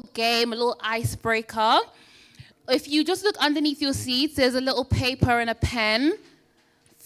game, a little icebreaker. If you just look underneath your seats, there's a little paper and a pen.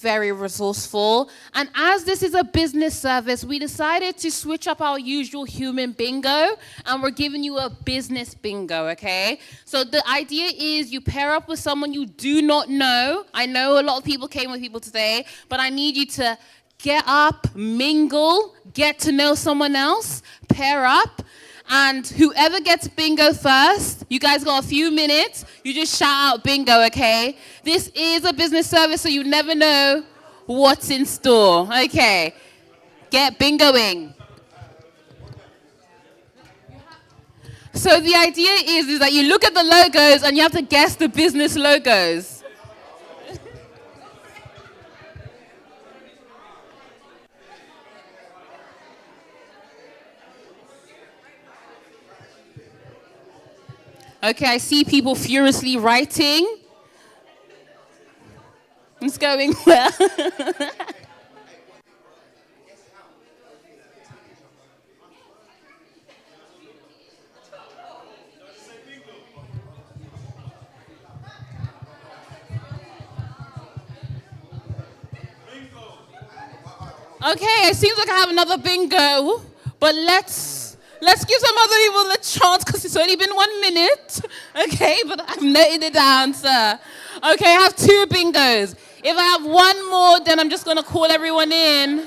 Very resourceful. And as this is a business service, we decided to switch up our usual human bingo, and we're giving you a business bingo, okay? So the idea is you pair up with someone you do not know. I know a lot of people came with people today, but I need you to get up, mingle, get to know someone else, pair up. And whoever gets bingo first, you guys got a few minutes, you just shout out bingo, okay? This is a business service, so you never know what's in store. Okay, get bingoing. So the idea is that you look at the logos and you have to guess the business logos. Okay, I see people furiously writing. It's going well. Okay, it seems like I have another bingo, but let's give some other people a chance because it's only been 1 minute. Okay, but I've noted it down, sir. Okay, I have two bingos. If I have one more, then I'm just gonna call everyone in.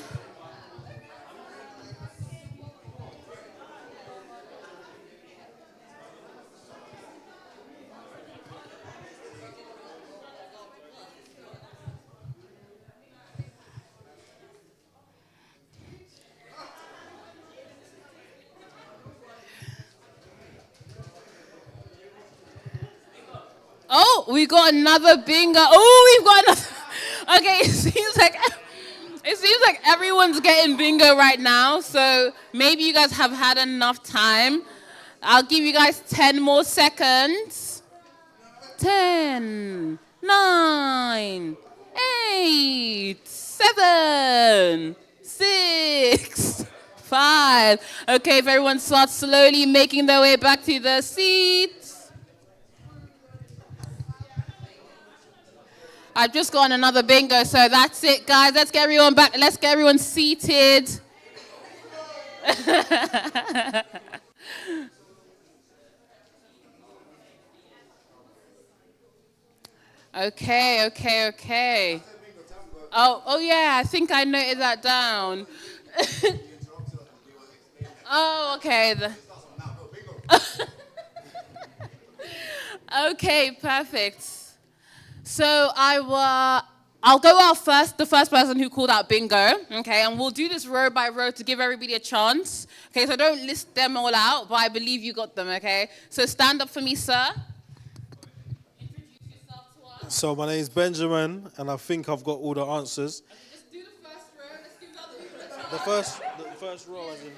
Oh, we got another bingo. Oh, we've got another. Okay, it seems like everyone's getting bingo right now. So maybe you guys have had enough time. I'll give you guys 10 more seconds. 10, 9, 8, 7, 6, 5. Okay, if everyone starts slowly making their way back to their seats. I've just gotten another bingo, so that's it, guys. Let's get everyone back. Let's get everyone seated. Okay. Oh yeah, I think I noted that down. Oh, okay. Okay, perfect. So I'll go out first, the first person who called out bingo, okay, and we'll do this row by row to give everybody a chance. Okay, so don't list them all out, but I believe you got them, okay? So stand up for me, sir. Introduce yourself to us. So my name is Benjamin, and I think I've got all the answers. Just do the first row. Let's give the other people a chance. The first row, as in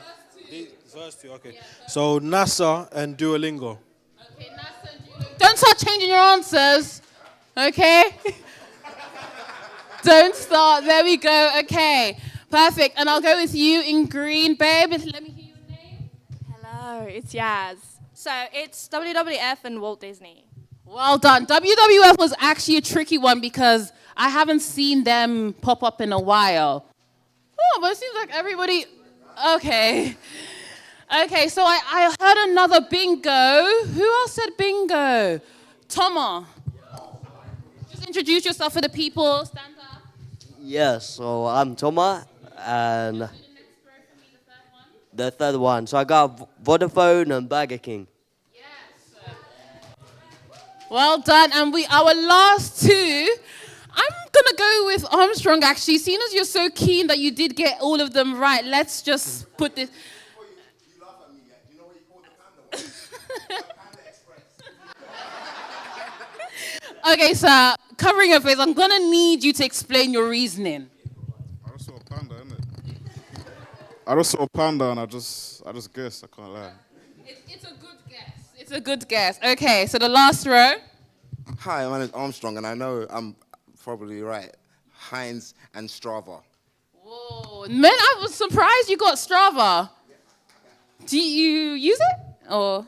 Two. the first two. Okay. So NASA and Duolingo. Okay, NASA and Julie. Don't start changing your answers, okay? Don't start. There we go. Okay, perfect. And I'll go with you in green, babe. Let me hear your name. Hello, it's Yaz. So it's WWF and Walt Disney. Well done. WWF was actually a tricky one because I haven't seen them pop up in a while. Oh, but it seems like everybody... Okay. Okay, so I heard another bingo. Who else said bingo? Toma. Just introduce yourself for the people. Stand up. Yes, so I'm Toma, and The next row for me, the third one. the third one. So I got Vodafone and Burger King. Yes. Well done. And our last two, I'm going to go with Armstrong, actually. Seeing as you're so keen that you did get all of them right, let's just put this... You laugh at me, yeah? Do you know what you call the panda one? Panda Express. Okay, sir, covering your face, I'm going to need you to explain your reasoning. I just saw a panda, innit? I just saw a panda and I just guessed, I can't lie. It's a good guess. It's a good guess. Okay, so the last row. Hi, my name is Armstrong, and I know I'm probably right. Heinz and Strava. Whoa. Man, I was surprised you got Strava. Do you use it? Or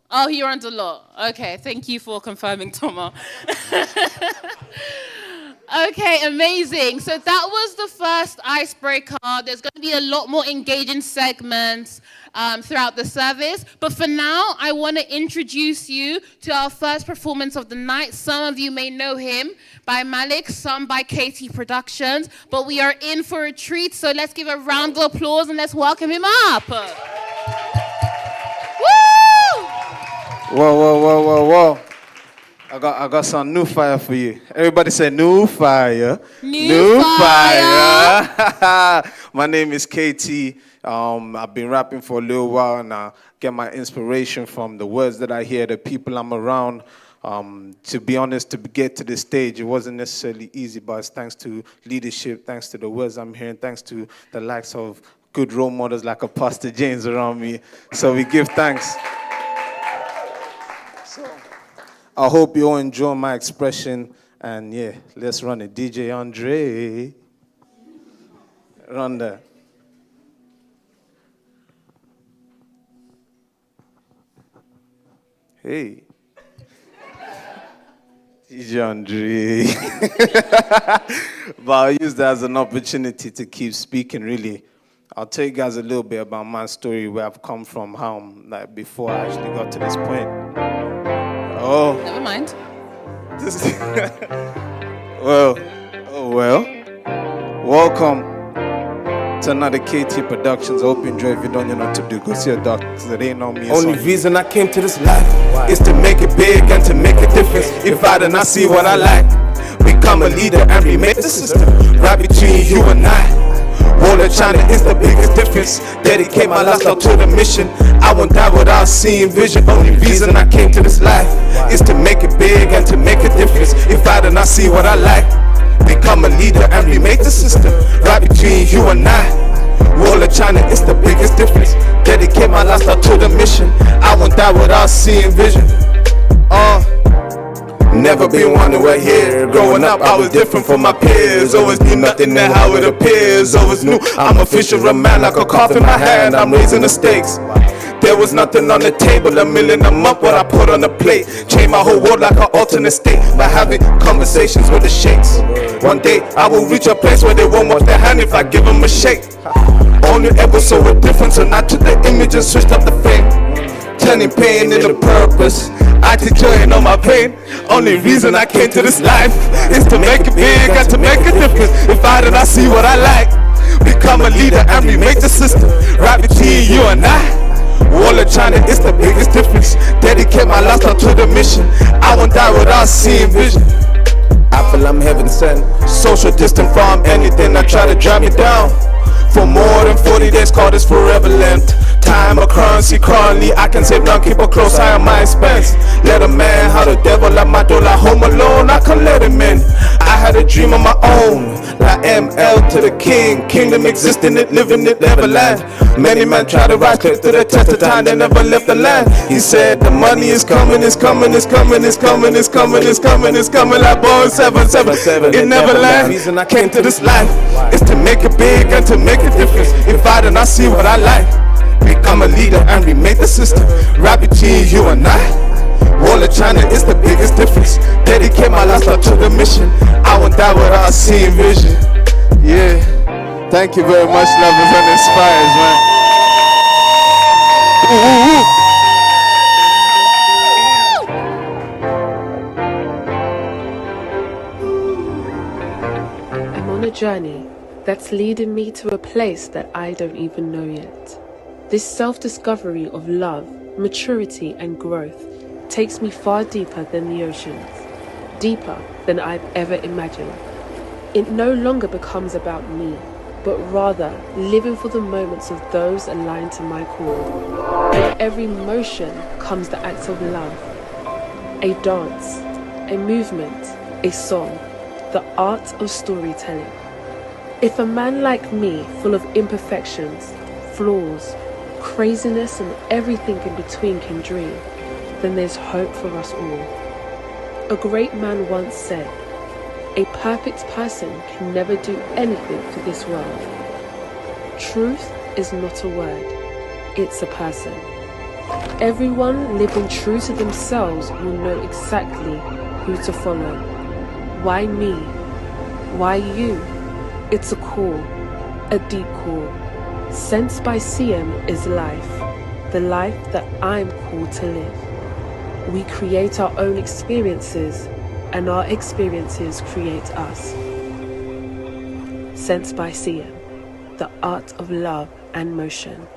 Oh, he runs a lot. Okay, thank you for confirming, Thomas. Okay, amazing. So that was the first icebreaker. There's going to be a lot more engaging segments throughout the service. But for now, I want to introduce you to our first performance of the night. Some of you may know him by Malik, some by KT Productions. But we are in for a treat, so let's give a round of applause and let's welcome him up. Woo! Whoa. I got some new fire for you. Everybody say new fire. New fire. My name is KT. I've been rapping for a little while and I get my inspiration from the words that I hear, the people I'm around. To be honest, to get to this stage, it wasn't necessarily easy, but it's thanks to leadership, thanks to the words I'm hearing, thanks to the likes of good role models like a Pastor James around me. So we give thanks. I hope you all enjoy my expression, and yeah, let's run it. DJ Andre, run that. Hey, DJ Andre. But I'll use that as an opportunity to keep speaking, really. I'll tell you guys a little bit about my story, where I've come from, how, like, before I actually got to this point. Oh. Never mind. Well. Welcome to another KT Productions. I hope you enjoy. If you don't, you know what to do. Go see a doctor, because it ain't on me. Only reason I came to this life is to make it big and to make a difference. If I do not see what I like, become a leader and remake the system. Right between you and I. Wall of China is the biggest difference. Dedicate my last life to the mission. I won't die without seeing vision. Only reason I came to this life is to make it big and to make a difference. If I do not see what I like, become a leader and remake the system. Right between you and I. Wall of China is the biggest difference. Dedicate my last life to the mission. I won't die without seeing vision. Never been one to wear here. Growing up, I was different from my peers. Always knew nothing than how it appears. Always knew I'm a fisherman, like a cough in my hand. I'm raising the stakes. There was nothing on the table, a million a month what I put on the plate. Change my whole world like an alternate state by having conversations with the sheikhs. One day I will reach a place where they won't wash their hand if I give them a shake. Only ever saw a difference, so not to the image and switched up the fame. Turning pain into purpose. I take joy in all my pain. Only reason I came to this life is to make it big and to make a difference. If I do not see what I like, become a leader and remake the system. Right between you and I. Wall of China is the biggest difference. Dedicate my last life to the mission. I won't die without seeing vision. I feel I'm heaven sent. Social distant from anything that try to drag me down. For more than 40 days, call this forever lent. Time or currency, currently I can save none, keep a close eye on my expense. Let a man how the devil at my door, like home alone, I can let him in. I had a dream of my own, like ML to the king. Kingdom existing it, living it, never land. Many men try to rise, clip to the test of time, they never left the land. He said the money is coming, it's coming, it's coming, it's coming, it's coming, it's coming, it's coming, like Boeing 777, it never land. The reason I came to this life is to make it big and to make a difference. If I do not see what I like, become a leader and remake the system. Right between you and I. Wall of China is the biggest difference. Dedicate my last life to the mission. I won't die without seeing vision. Yeah. Thank you very much, lovers and inspires, man. I'm on a journey that's leading me to a place that I don't even know yet. This self-discovery of love, maturity and growth takes me far deeper than the oceans, deeper than I've ever imagined. It no longer becomes about me, but rather living for the moments of those aligned to my call. With every motion comes the act of love, a dance, a movement, a song, the art of storytelling. If a man like me, full of imperfections, flaws, craziness and everything in between can dream, then there's hope for us all. A great man once said, a perfect person can never do anything for this world. Truth is not a word, it's a person. Everyone living true to themselves will know exactly who to follow. Why me? Why you? It's a call, a deep call. Sensed by CM is life, the life that I'm called to live. We create our own experiences, and our experiences create us. Sensed by CM, the art of love and motion.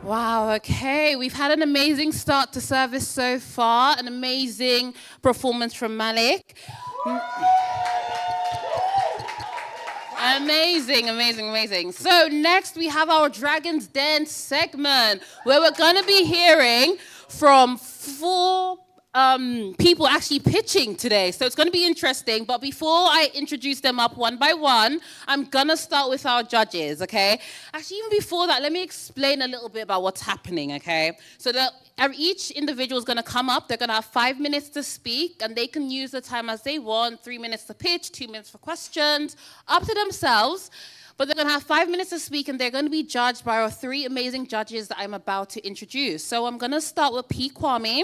Wow, okay. We've had an amazing start to service so far, an amazing performance from Malik. Amazing, amazing, amazing. So next we have our Dragon's Den segment, where we're going to be hearing from 4 people actually pitching today. So it's going to be interesting. But before I introduce them up one by one, I'm going to start with our judges, okay? Actually, even before that, let me explain a little bit about what's happening, okay? So each individual is going to come up. They're going to have 5 minutes to speak, and they can use the time as they want. 3 minutes to pitch, 2 minutes for questions, up to themselves. But they're going to have 5 minutes to speak, and they're going to be judged by our 3 amazing judges that I'm about to introduce. So I'm going to start with P. Kwame.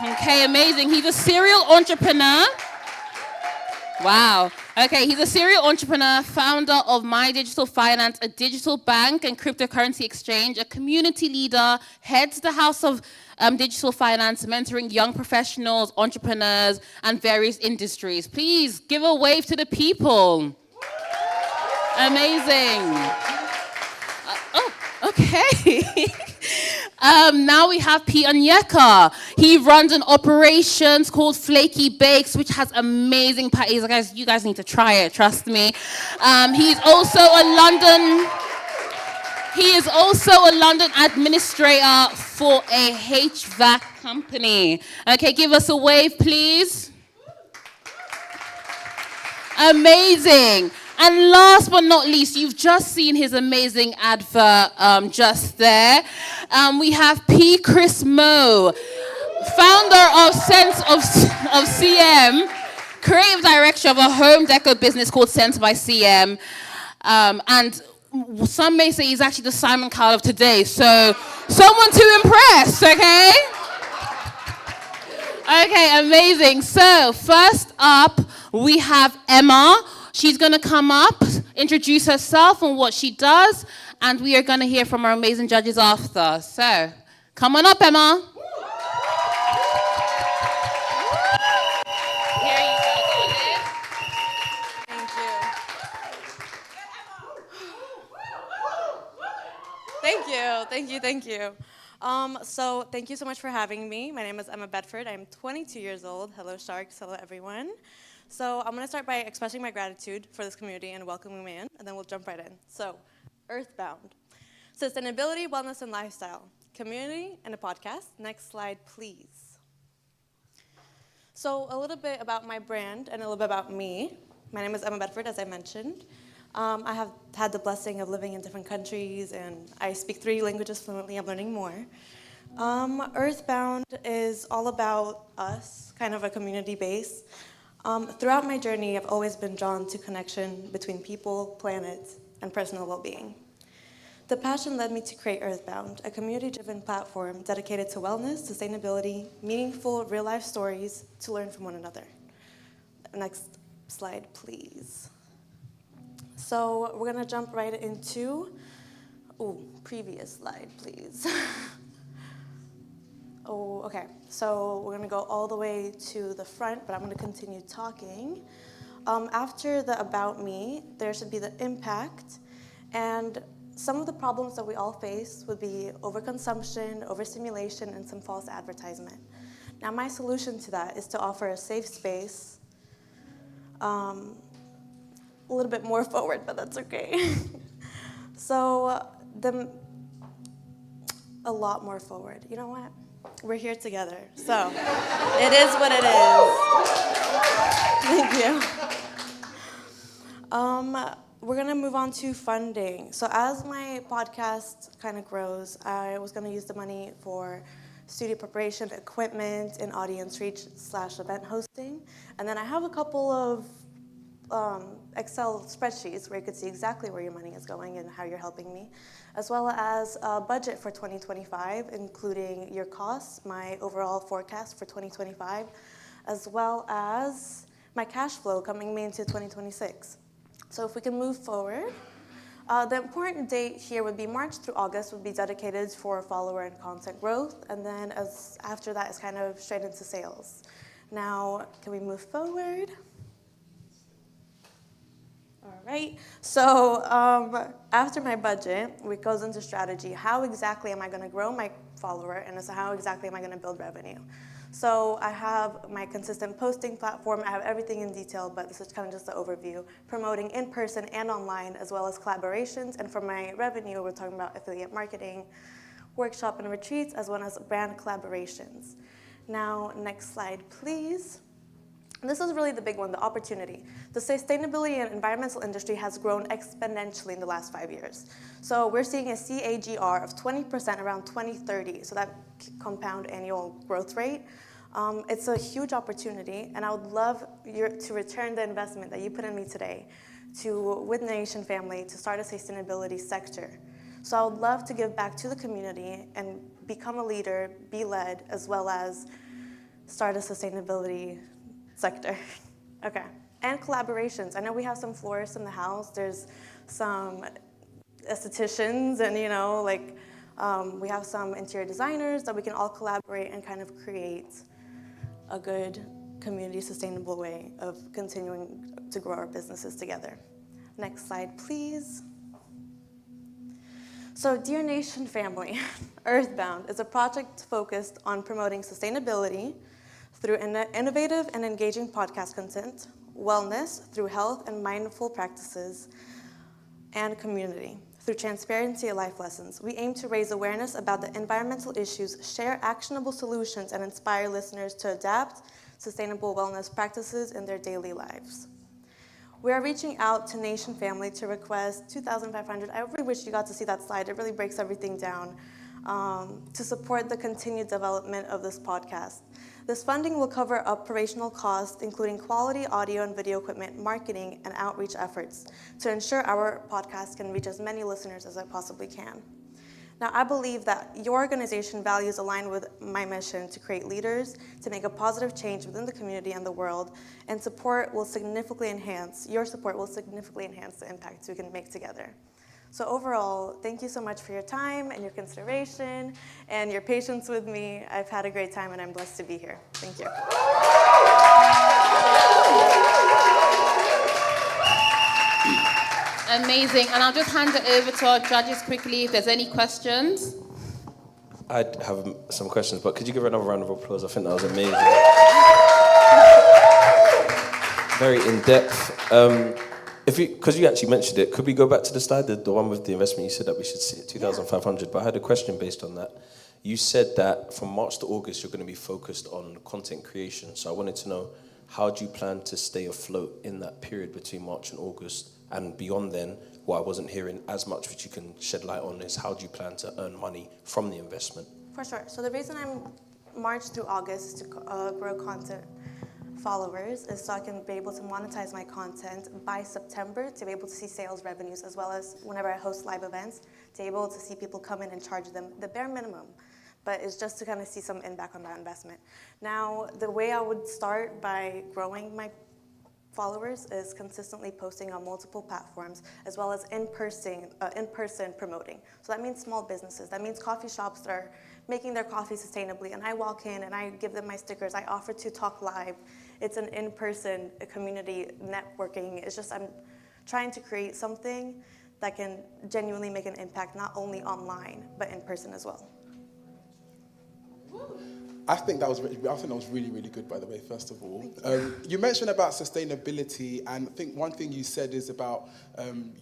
Okay, amazing. He's a serial entrepreneur. Wow. Okay, he's a serial entrepreneur, founder of My Digital Finance, a digital bank and cryptocurrency exchange, a community leader, heads the House of Digital Finance, mentoring young professionals, entrepreneurs, and various industries. Please give a wave to the people. Amazing. Okay. Now we have P. Onyeka. He runs an operations called Flaky Bakes, which has amazing patties. Guys, you guys need to try it, trust me. He is also a London administrator for a HVAC company. Okay, give us a wave, please. Amazing. And last but not least, you've just seen his amazing advert just there. We have P. Chris Moe, founder of Sense of CM, creative director of a home decor business called Sense by CM. And some may say he's actually the Simon Cowell of today. So someone to impress, okay? Okay, amazing. So first up, we have Emma. She's going to come up, introduce herself and what she does, and we are going to hear from our amazing judges after. So, come on up, Emma. Here you go, darling. Thank you. So thank you so much for having me. My name is Emma Bedford. I'm 22 years old. Hello, Sharks. Hello, everyone. So I'm going to start by expressing my gratitude for this community and welcoming me in, and then we'll jump right in. So, Earthbound. Sustainability, wellness, and lifestyle. Community and a podcast. Next slide, please. So a little bit about my brand and a little bit about me. My name is Emma Bedford, as I mentioned. I have had the blessing of living in different countries, and I speak 3 languages fluently. I'm learning more. Earthbound is all about us, kind of a community base. Throughout my journey, I've always been drawn to connection between people, planet, and personal well-being. The passion led me to create Earthbound, a community-driven platform dedicated to wellness, sustainability, meaningful real-life stories to learn from one another. Next slide, please. So we're gonna jump right into, previous slide, please. Okay, so we're gonna go all the way to the front, but I'm gonna continue talking. After the about me, there should be the impact, and some of the problems that we all face would be overconsumption, overstimulation, and some false advertisement. Now, my solution to that is to offer a safe space a little bit more forward, but that's okay. So a lot more forward. You know what? We're here together. So it is what it is. Thank you. We're gonna move on to funding. So as my podcast kind of grows, I was gonna use the money for studio preparation, equipment, and audience reach / event hosting. And then I have a couple of Excel spreadsheets where you could see exactly where your money is going and how you're helping me, as well as a budget for 2025, including your costs, my overall forecast for 2025, as well as my cash flow coming me into 2026. So if we can move forward, the important date here would be March through August would be dedicated for follower and content growth, and then after that is kind of straight into sales. Now, can we move forward? All right, so after my budget, it goes into strategy. How exactly am I gonna grow my follower, and so how exactly am I gonna build revenue? So I have my consistent posting platform. I have everything in detail, but this is kind of just the overview. Promoting in person and online, as well as collaborations. And for my revenue, we're talking about affiliate marketing, workshop and retreats, as well as brand collaborations. Now, next slide, please. This is really the big one, the opportunity. The sustainability and environmental industry has grown exponentially in the last 5 years. So we're seeing a CAGR of 20% around 2030, so that compound annual growth rate. It's a huge opportunity, and I would love to return the investment that you put in me today with Nation Family to start a sustainability sector. So I would love to give back to the community and become a leader, be led, as well as start a sustainability sector. Okay, and collaborations. I know we have some florists in the house. There's some estheticians, and we have some interior designers that we can all collaborate and kind of create a good community sustainable way of continuing to grow our businesses together. Next slide, please. So, Dear Nation Family, Earthbound is a project focused on promoting sustainability through innovative and engaging podcast content, wellness through health and mindful practices, and community through transparency and life lessons. We aim to raise awareness about the environmental issues, share actionable solutions, and inspire listeners to adapt sustainable wellness practices in their daily lives. We are reaching out to Nation Family to request $2,500. I really wish you got to see that slide. It really breaks everything down to support the continued development of this podcast. This funding will cover operational costs, including quality audio and video equipment, marketing, and outreach efforts to ensure our podcast can reach as many listeners as it possibly can. Now, I believe that your organization values align with my mission to create leaders, to make a positive change within the community and the world, and your support will significantly enhance the impact we can make together. So overall, thank you so much for your time and your consideration and your patience with me. I've had a great time and I'm blessed to be here. Thank you. Amazing. And I'll just hand it over to our judges quickly if there's any questions. I'd have some questions, but could you give her another round of applause? I think that was amazing. Very in-depth. Because you actually mentioned it, could we go back to the slide, the one with the investment? You said that we should see it, 2,500, but I had a question based on that. You said that from March to August, you're going to be focused on content creation. So I wanted to know, how do you plan to stay afloat in that period between March and August? And beyond then, what I wasn't hearing as much, which you can shed light on, is how do you plan to earn money from the investment? For sure. So the reason I'm March through August is to grow content followers is so I can be able to monetize my content by September to be able to see sales revenues, as well as whenever I host live events, to be able to see people come in and charge them the bare minimum. But it's just to kind of see some impact on that investment. Now, the way I would start by growing my followers is consistently posting on multiple platforms, as well as in-person promoting. So that means small businesses. That means coffee shops that are making their coffee sustainably, and I walk in and I give them my stickers. I offer to talk live. It's an in-person community networking. It's just I'm trying to create something that can genuinely make an impact, not only online, but in person as well. I think that was really, really good, by the way, first of all. You mentioned about sustainability, and I think one thing you said is about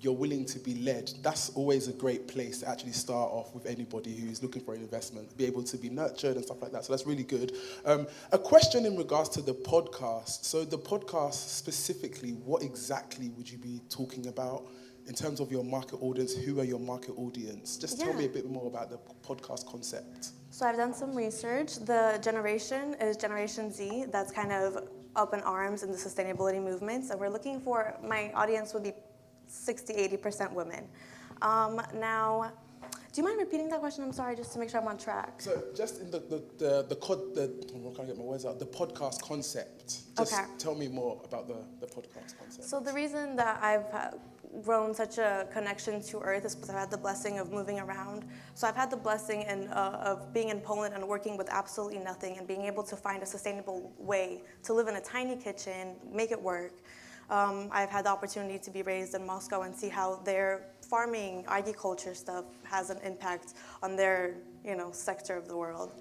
you're willing to be led. That's always a great place to actually start off with anybody who's looking for an investment, be able to be nurtured and stuff like that. So that's really good. A question in regards to the podcast. So the podcast specifically, what exactly would you be talking about? In terms of your market audience, who are your market audience? Just tell me a bit more about the podcast concept. So I've done some research. The generation is Generation Z. That's kind of up in arms in the sustainability movement. So we're looking for, my audience would be 60-80% women. Now, do you mind repeating that question? I'm sorry, just to make sure I'm on track. So just in I'm trying to get my words out, the podcast concept. Just tell me more about the podcast concept. So the reason that I've grown such a connection to Earth is because I've had the blessing of moving around. So I've had the blessing of being in Poland and working with absolutely nothing and being able to find a sustainable way to live in a tiny kitchen, make it work. I've had the opportunity to be raised in Moscow and see how their farming, agriculture stuff has an impact on their, sector of the world.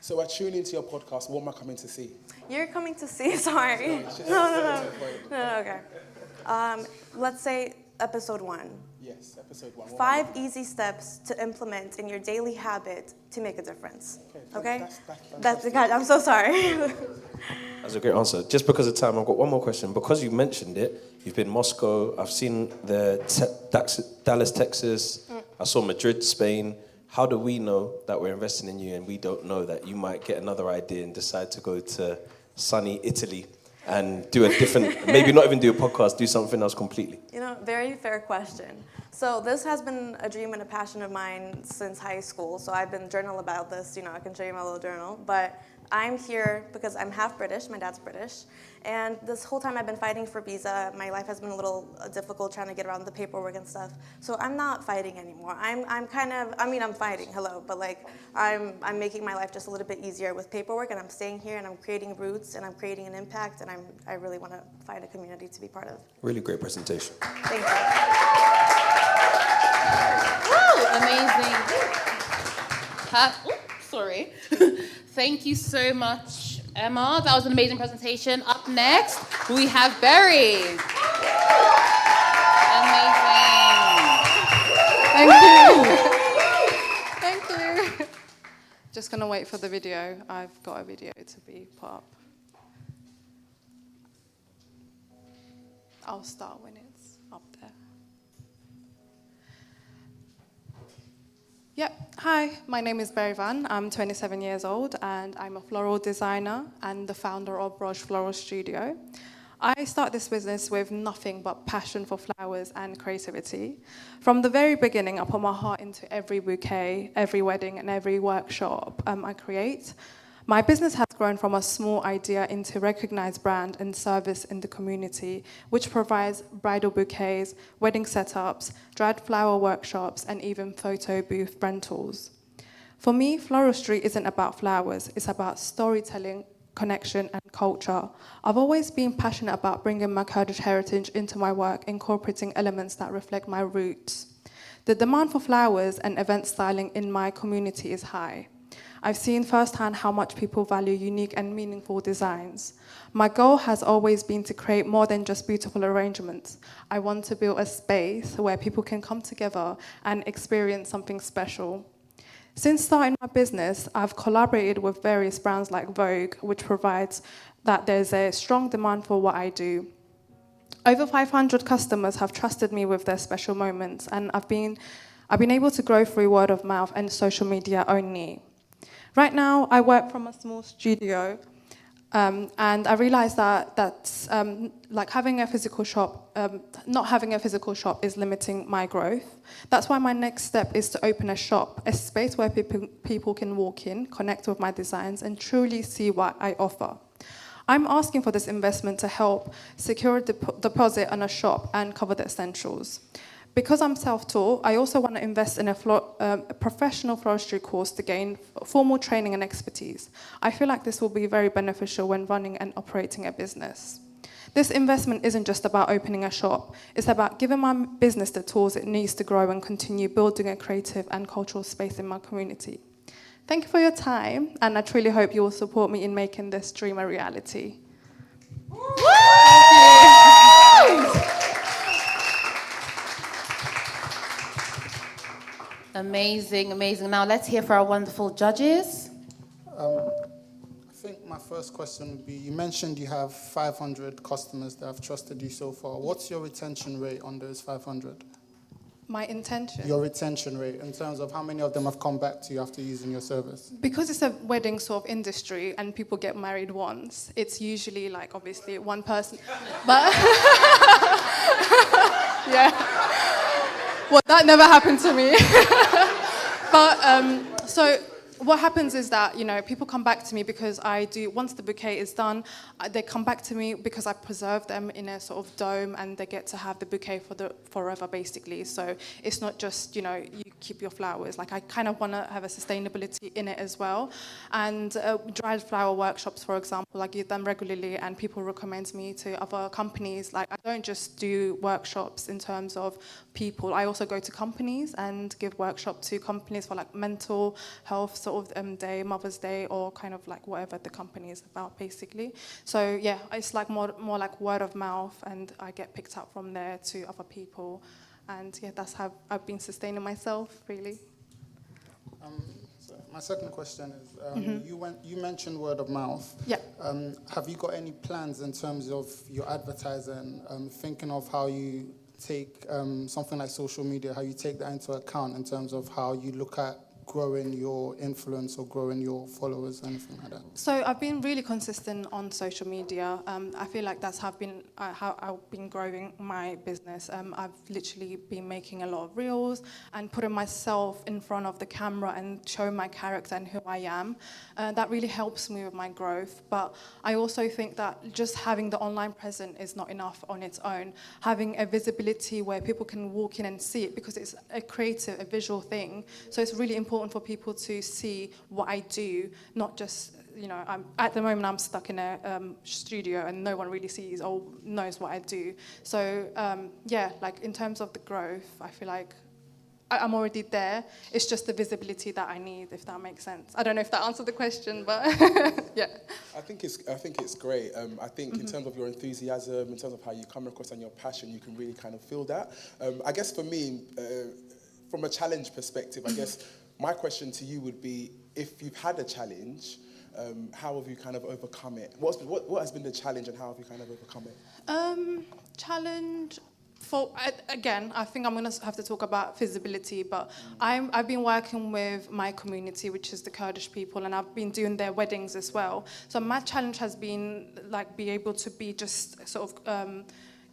So I tune into your podcast. What am I coming to see? You're coming to see, sorry. No, okay. Let's say episode 1. Yes, episode 1. 5 easy steps to implement in your daily habit to make a difference. Okay? That's God, I'm so sorry. That's a great answer. Just because of time, I've got one more question. Because you mentioned it, you've been Moscow, I've seen Dallas, Texas, I saw Madrid, Spain. How do we know that we're investing in you and we don't know that you might get another idea and decide to go to sunny Italy and do a different, maybe not even do a podcast, do something else completely? Very fair question. So this has been a dream and a passion of mine since high school. So I've been journaling about this, I can show you my little journal. But I'm here because I'm half British, my dad's British. And this whole time I've been fighting for visa. My life has been a little difficult trying to get around the paperwork and stuff. So I'm not fighting anymore. I'm fighting, hello, but I'm making my life just a little bit easier with paperwork, and I'm staying here and I'm creating roots and I'm creating an impact, and I really want to find a community to be part of. Really great presentation. Thank you. Woo, amazing. Sorry. Thank you so much, Emma. That was an amazing presentation. Up next, we have Berry. Amazing. Thank you. Just gonna wait for the video. I've got a video to be put up. I'll start when it's up there. Yep. Hi, my name is Berry Van. I'm 27 years old and I'm a floral designer and the founder of Roche Floral Studio. I started this business with nothing but passion for flowers and creativity. From the very beginning, I put my heart into every bouquet, every wedding, and every workshop I create. My business has grown from a small idea into a recognized brand and service in the community, which provides bridal bouquets, wedding setups, dried flower workshops, and even photo booth rentals. For me, floristry isn't about flowers, it's about storytelling, connection, and culture. I've always been passionate about bringing my Kurdish heritage into my work, incorporating elements that reflect my roots. The demand for flowers and event styling in my community is high. I've seen firsthand how much people value unique and meaningful designs. My goal has always been to create more than just beautiful arrangements. I want to build a space where people can come together and experience something special. Since starting my business, I've collaborated with various brands like Vogue, which provides that there's a strong demand for what I do. Over 500 customers have trusted me with their special moments, and I've been able to grow through word of mouth and social media only. Right now, I work from a small studio, and I realized that having a physical shop, not having a physical shop is limiting my growth. That's why my next step is to open a shop, a space where people can walk in, connect with my designs, and truly see what I offer. I'm asking for this investment to help secure a deposit on a shop and cover the essentials. Because I'm self-taught, I also want to invest in a professional floristry course to gain formal training and expertise. I feel like this will be very beneficial when running and operating a business. This investment isn't just about opening a shop, it's about giving my business the tools it needs to grow and continue building a creative and cultural space in my community. Thank you for your time, and I truly hope you will support me in making this dream a reality. Amazing, amazing. Now let's hear for our wonderful judges. I think my first question would be, you mentioned you have 500 customers that have trusted you so far. What's your retention rate on those 500? My intention? Your retention rate in terms of how many of them have come back to you after using your service? Because it's a wedding sort of industry and people get married once, it's usually like obviously one person. But yeah. Well, that never happened to me. But so what happens is that, you know, people come back to me because once the bouquet is done, they come back to me because I preserve them in a sort of dome and they get to have the bouquet forever, basically. So it's not just, you know, you keep your flowers. Like, I kind of want to have a sustainability in it as well. And dried flower workshops, for example, I give them regularly and people recommend me to other companies. Like, I don't just do workshops in terms of people. I also go to companies and give workshops to companies for like mental health sort of day, Mother's Day, or kind of like whatever the company is about, basically. So yeah, it's like more like word of mouth, and I get picked up from there to other people, and yeah, that's how I've been sustaining myself, really. So my second question is, you mentioned word of mouth. Yeah. Have you got any plans in terms of your advertising, thinking of how you take something like social media, how you take that into account in terms of how you look at growing your influence or growing your followers, anything like that? So I've been really consistent on social media. I feel like that's how I've been growing my business. I've literally been making a lot of reels and putting myself in front of the camera and showing my character and who I am. That really helps me with my growth. But I also think that just having the online presence is not enough on its own. Having a visibility where people can walk in and see it, because it's a creative, a visual thing. So it's really important for people to see what I do, not just, you know, at the moment I'm stuck in a studio and no one really sees or knows what I do. So yeah, like in terms of the growth, I feel like I'm already there. It's just the visibility that I need, if that makes sense. I don't know if that answered the question, but yeah. I think it's great. I think in terms of your enthusiasm, in terms of how you come across and your passion, you can really kind of feel that. I guess for me, from a challenge perspective, I guess my question to you would be, if you've had a challenge, how have you kind of overcome it? What has been the challenge and how have you kind of overcome it? Challenge, again, I think I'm going to have to talk about visibility, but I've been working with my community, which is the Kurdish people, and I've been doing their weddings as well. So my challenge has been like be able to be just sort of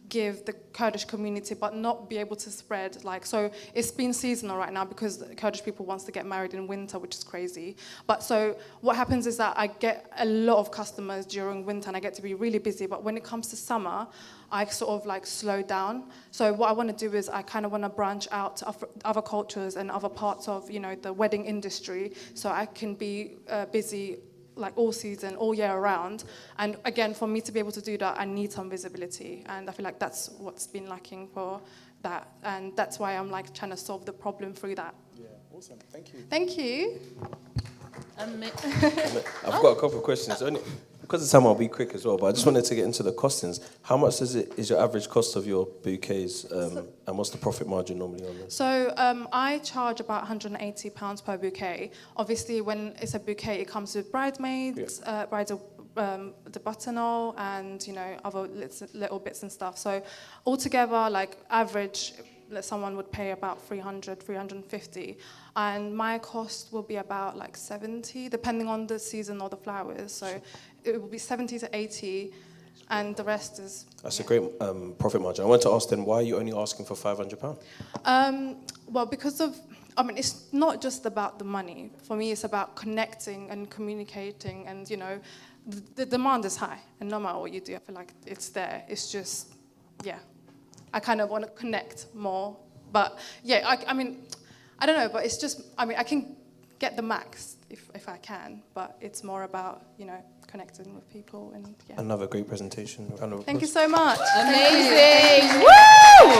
give the Kurdish community, but not be able to spread. Like, so it's been seasonal right now because Kurdish people wants to get married in winter, which is crazy. But so what happens is that I get a lot of customers during winter and I get to be really busy. But when it comes to summer, I sort of like slow down. So what I want to do is I kind of want to branch out to other cultures and other parts of, you know, the wedding industry, so I can be busy like all season, all year round. And again, for me to be able to do that, I need some visibility. And I feel like that's what's been lacking for that. And that's why I'm like trying to solve the problem through that. Yeah, awesome. Thank you. Thank you. I've got a couple of questions. Only because of time, I'll be quick as well. But I just wanted to get into the costings. How much is your average cost of your bouquets, and what's the profit margin normally on this? So I charge about £180 per bouquet. Obviously, when it's a bouquet, it comes with bridesmaids, bridal, the buttonhole, and you know other little bits and stuff. So altogether, like average, someone would pay about 300, 350, and my cost will be about like 70, depending on the season or the flowers. So it will be 70 to 80, and the rest is... That's a great profit margin. I want to ask then, why are you only asking for £500? Well, because of... I mean, it's not just about the money. For me, it's about connecting and communicating, and, you know, the demand is high, and no matter what you do, I feel like it's there. It's just, yeah, I kind of want to connect more. But, yeah, I mean, I don't know, but it's just, I mean, I can get the max if I can, but it's more about, you know, connecting with people and yeah. Another great presentation. Thank you so much. Amazing. Woo!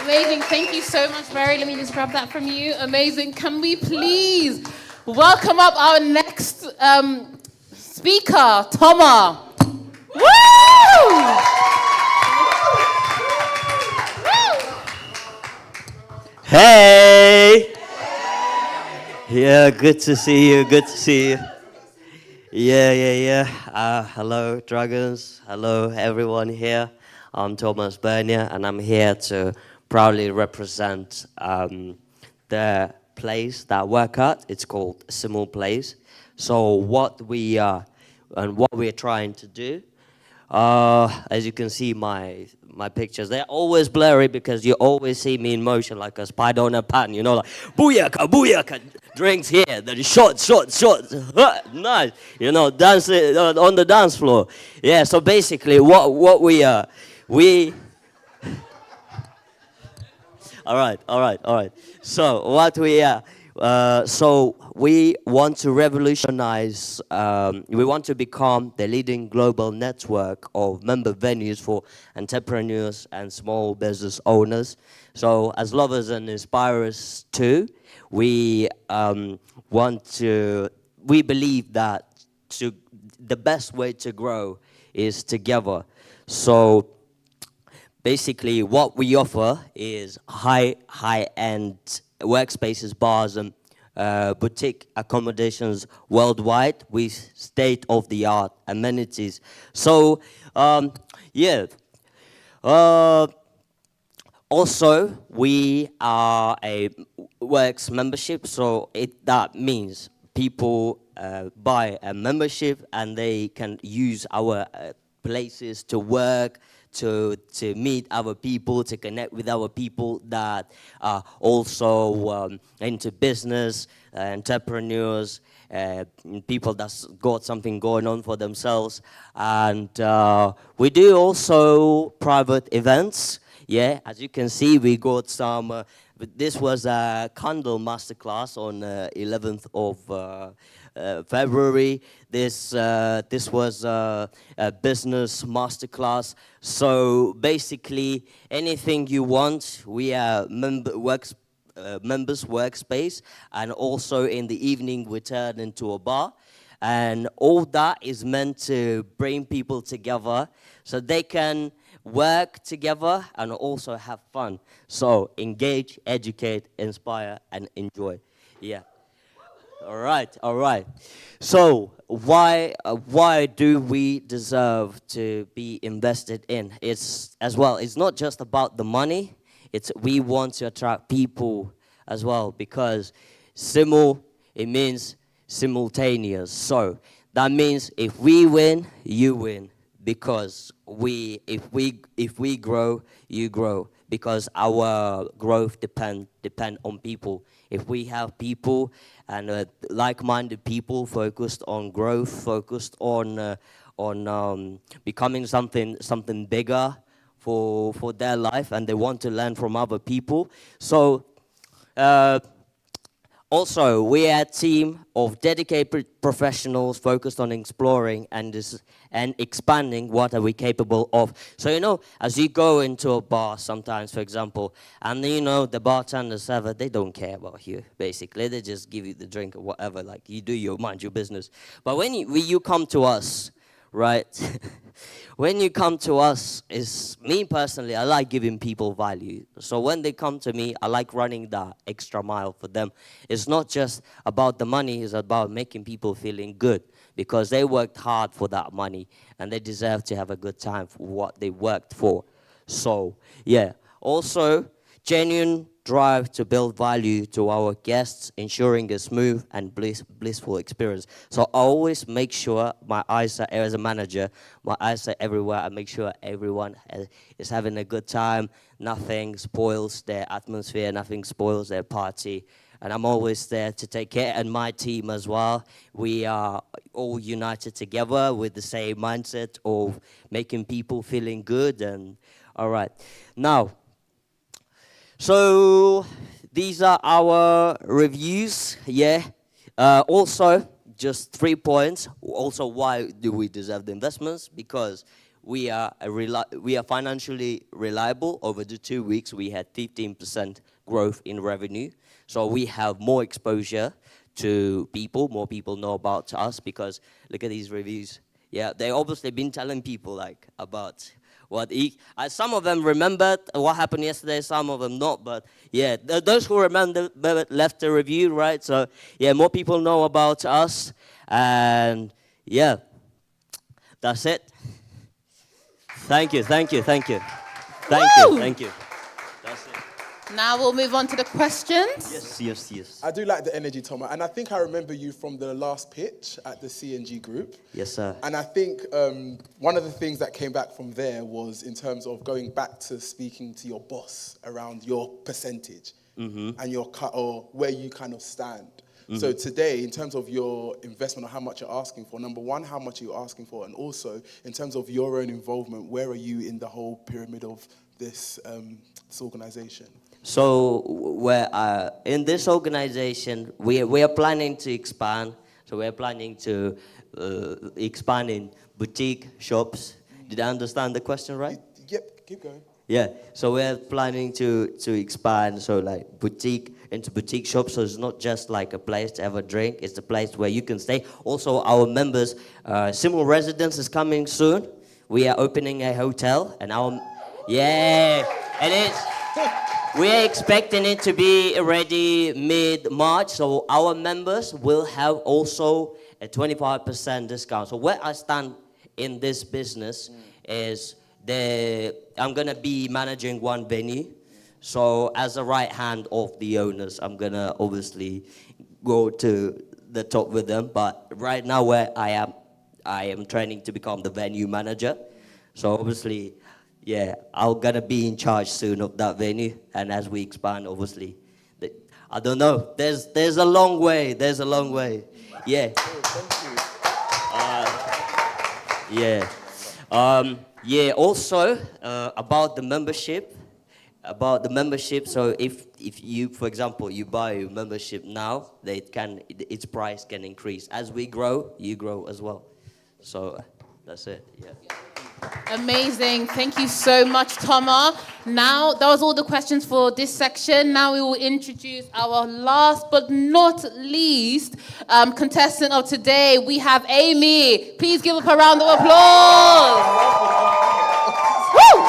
Amazing. Thank you so much, Mary. Let me just grab that from you. Amazing. Can we please welcome up our next speaker, Toma. Woo! Hey! Yeah, good to see you, good to see you. Yeah. Hello, Dragons. Hello, everyone here. I'm Thomas Bernier, and I'm here to proudly represent the place that I work at. It's called Simul Place. So what we are and what we're trying to do, as you can see my pictures, they're always blurry because you always see me in motion like a spider on a pan, you know, like booyaka, booyaka, drinks here, then shots, nice, you know, dance on the dance floor. Yeah, so basically what we are, all right. So what we are, so we want to revolutionize, we want to become the leading global network of member venues for entrepreneurs and small business owners. So as lovers and inspirers too, we believe that the best way to grow is together. So basically, what we offer is high-end workspaces, bars, and boutique accommodations worldwide with state-of-the-art amenities. So, also, we are a Works membership, so that means people buy a membership and they can use our places to work, to meet other people, to connect with other people that are also into business, entrepreneurs, people that's got something going on for themselves. And we do also private events. Yeah, as you can see, we got some, this was a candle masterclass on 11th of February. This was a business masterclass. So basically, anything you want, we are members workspace, and also in the evening we turn into a bar. And all that is meant to bring people together so they can work together and also have fun. So engage, educate, inspire, and enjoy. Yeah. All right. So why do we deserve to be invested in? It's as well. It's not just about the money. We want to attract people as well, because it means simultaneous. So that means if we win, you win, because if we grow, you grow, because our growth depend on people. If we have people and like-minded people focused on growth, focused on becoming something bigger for their life, and they want to learn from other people. So also, we are a team of dedicated professionals focused on exploring and expanding what are we capable of. So, you know, as you go into a bar sometimes, for example, and you know, the bartender server, they don't care about you, basically. They just give you the drink or whatever, like you do mind your business. But when you come to us, right? When you come to us, me personally, I like giving people value. So when they come to me, I like running that extra mile for them. It's not just about the money, it's about making people feeling good, because they worked hard for that money and they deserve to have a good time for what they worked for. So, yeah. Also, genuine drive to build value to our guests, ensuring a smooth and blissful experience. So I always make sure my eyes are, as a manager, my eyes are everywhere. I make sure everyone is having a good time. Nothing spoils their atmosphere, nothing spoils their party. And I'm always there to take care, and my team as well. We are all united together with the same mindset of making people feeling good. And all right. Now, so these are our reviews, yeah. Also, just 3 points. Also, why do we deserve the investments? Because we are financially reliable. Over the 2 weeks, we had 15% growth in revenue. So we have more exposure to people. More people know about us because look at these reviews. Yeah, they obviously been telling people like about some of them remembered what happened yesterday, some of them not, but yeah, those who remember left a review, right? So yeah, more people know about us, and yeah, that's it. Thank you. Thank you. That's it. Now we'll move on to the questions. Yes. I do like the energy, Thomas, and I think I remember you from the last pitch at the CNG group. Yes, sir. And I think one of the things that came back from there was in terms of going back to speaking to your boss around your percentage and your cut or where you kind of stand. So today, in terms of your investment or how much you're asking for, number one, how much are you asking for? And also, in terms of your own involvement, where are you in the whole pyramid of this organization? So we're in this organization, we are planning to expand. So we're planning to expand in boutique shops. Did I understand the question right? Yep, keep going. Yeah, so we're planning to expand, so like into boutique shops, so it's not just like a place to have a drink, it's a place where you can stay. Also, our members, Simul Residence is coming soon. We are opening a hotel, and we're expecting it to be ready mid-March, so our members will have also a 25% discount. So where I stand in this business is I'm gonna be managing one venue. So as a right hand of the owners, I'm gonna obviously go to the top with them. But right now where I am training to become the venue manager. So obviously, yeah, I'm gonna be in charge soon of that venue. And as we expand, obviously, I don't know. There's a long way. Yeah. Yeah. Also about the membership. So if you, for example, you buy a membership now, its price can increase. As we grow, you grow as well. So that's it. Yeah. Amazing. Thank you so much, Thomas. Now, that was all the questions for this section. Now we will introduce our last but not least contestant of today. We have Amy. Please give up a round of applause. Woo!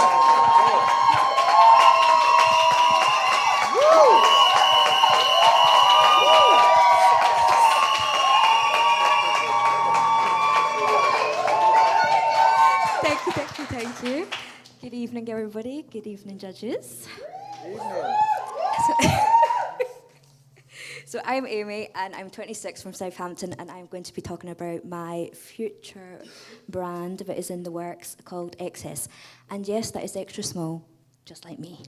Thank you. Good evening, everybody. Good evening, judges. So I'm Amy, and I'm 26 from Southampton, and I'm going to be talking about my future brand that is in the works called XS. And yes, that is extra small, just like me.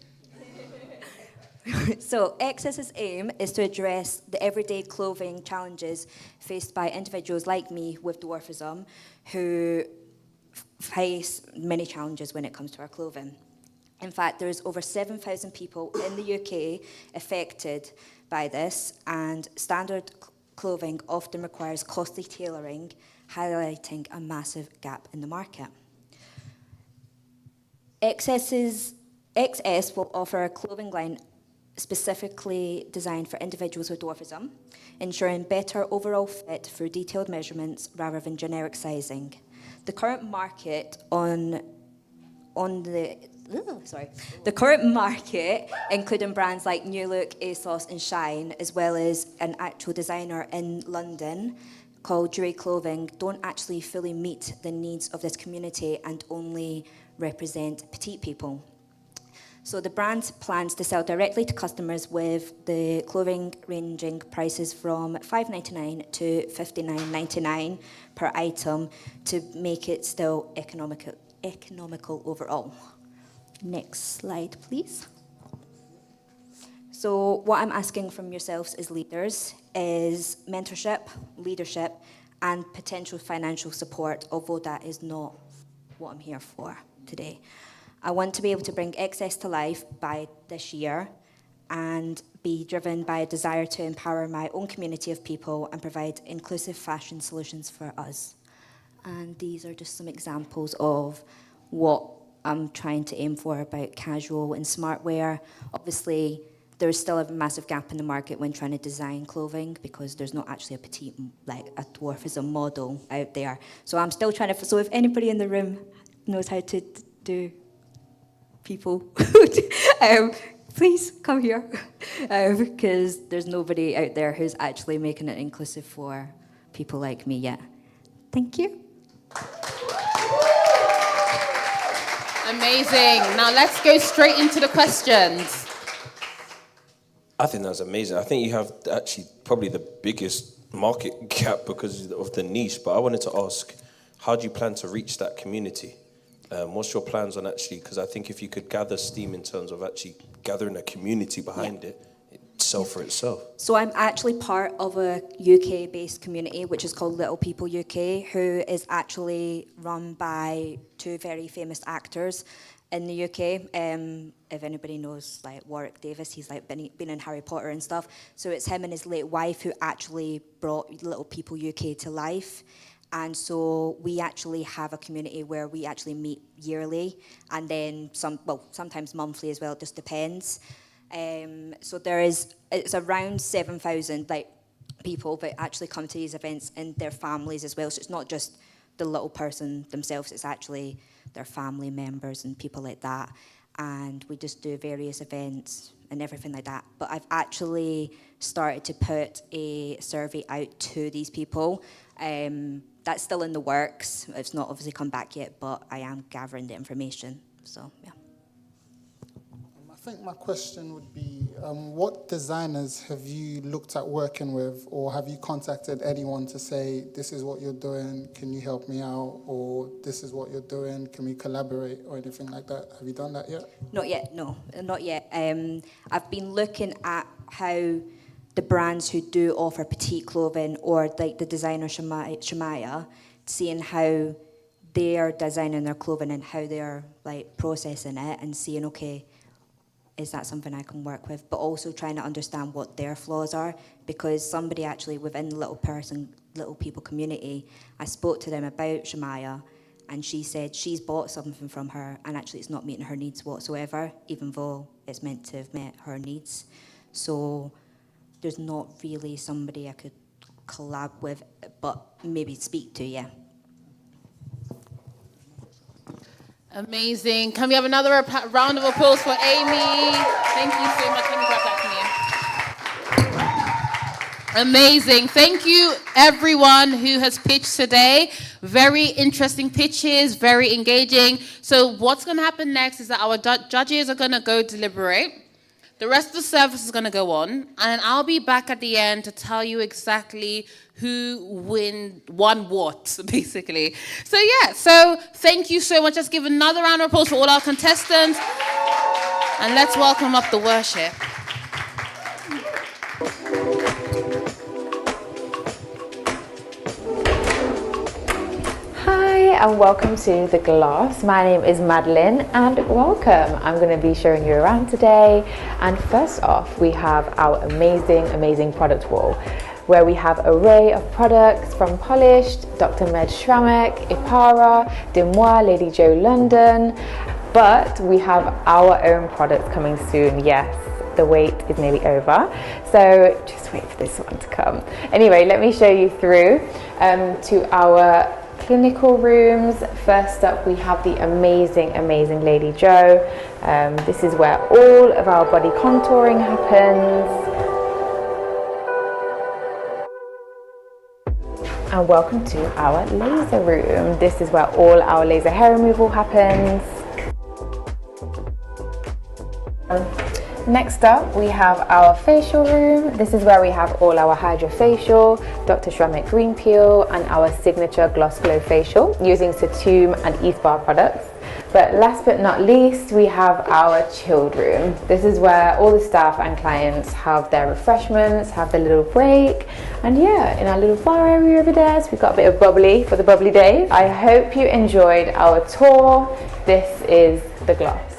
So XS's aim is to address the everyday clothing challenges faced by individuals like me with dwarfism who face many challenges when it comes to our clothing. In fact, there's over 7,000 people in the UK affected by this, and standard clothing often requires costly tailoring, highlighting a massive gap in the market. XS will offer a clothing line specifically designed for individuals with dwarfism, ensuring better overall fit through detailed measurements rather than generic sizing. The current market the current market, including brands like New Look, ASOS, and Shine, as well as an actual designer in London called Drury Clothing, don't actually fully meet the needs of this community and only represent petite people. So the brand plans to sell directly to customers with the clothing ranging prices from $5.99 to $59.99 per item to make it still economical overall. Next slide, please. So what I'm asking from yourselves as leaders is mentorship, leadership, and potential financial support, although that is not what I'm here for today. I want to be able to bring XS to life by this year and be driven by a desire to empower my own community of people and provide inclusive fashion solutions for us. And these are just some examples of what I'm trying to aim for about casual and smart wear. Obviously, there's still a massive gap in the market when trying to design clothing because there's not actually a petite, like a dwarfism model out there. So I'm still trying to, so if anybody in the room knows how to do people, please come here because there's nobody out there who's actually making it inclusive for people like me yet. Thank you. Amazing. Now let's go straight into the questions. I think that's amazing. I think you have actually probably the biggest market gap because of the niche. But I wanted to ask, how do you plan to reach that community? What's your plans on actually, because I think if you could gather steam in terms of actually gathering a community behind it, it'd sell for itself. So I'm actually part of a UK-based community, which is called Little People UK, who is actually run by two very famous actors in the UK. If anybody knows, like Warwick Davis, he's like been in Harry Potter and stuff. So it's him and his late wife who actually brought Little People UK to life. And so we actually have a community where we actually meet yearly, and then sometimes monthly as well. It just depends. So it's around 7,000 like people that actually come to these events and their families as well. So it's not just the little person themselves; it's actually their family members and people like that. And we just do various events and everything like that. But I've actually started to put a survey out to these people. That's still in the works. It's not obviously come back yet, but I am gathering the information. So, yeah. I think my question would be, what designers have you looked at working with, or have you contacted anyone to say, this is what you're doing, can you help me out, or this is what you're doing, can we collaborate, or anything like that? Have you done that yet? Not yet, no, not yet. I've been looking at how the brands who do offer petite clothing, or like the designer Shemaya, seeing how they are designing their clothing and how they are like processing it, and seeing, okay, is that something I can work with? But also trying to understand what their flaws are, because somebody actually within the Little People community, I spoke to them about Shemaya, and she said she's bought something from her and actually it's not meeting her needs whatsoever, even though it's meant to have met her needs. So there's not really somebody I could collab with, but maybe speak to, yeah. Amazing. Can we have another round of applause for Amy? Thank you so much. Let me grab that from you. Amazing. Thank you, everyone who has pitched today. Very interesting pitches, very engaging. So what's going to happen next is that our judges are going to go deliberate. The rest of the service is going to go on, and I'll be back at the end to tell you exactly who won what, basically. So yeah, so thank you so much. Let's give another round of applause for all our contestants, and let's welcome up the worship. Hi and welcome to The Glass. My name is Madeline and welcome. I'm going to be showing you around today, and first off we have our amazing product wall where we have an array of products from Polished, Dr. Med Shramek, Ipara, Demois, Lady Joe London, but we have our own products coming soon. Yes, the wait is nearly over, so just wait for this one to come. Anyway, let me show you through to our clinical rooms. First up we have the amazing Lady Joe. This is where all of our body contouring happens. And welcome to our laser room. This is where all our laser hair removal happens. Next up, we have our facial room. This is where we have all our HydraFacial, Dr. Shramek Green Peel, and our signature Gloss Glow Facial using Satum and Eastbar products. But last but not least, we have our chilled room. This is where all the staff and clients have their refreshments, have their little break. And yeah, in our little bar area over there, so we've got a bit of bubbly for the bubbly days. I hope you enjoyed our tour. This is The Glass.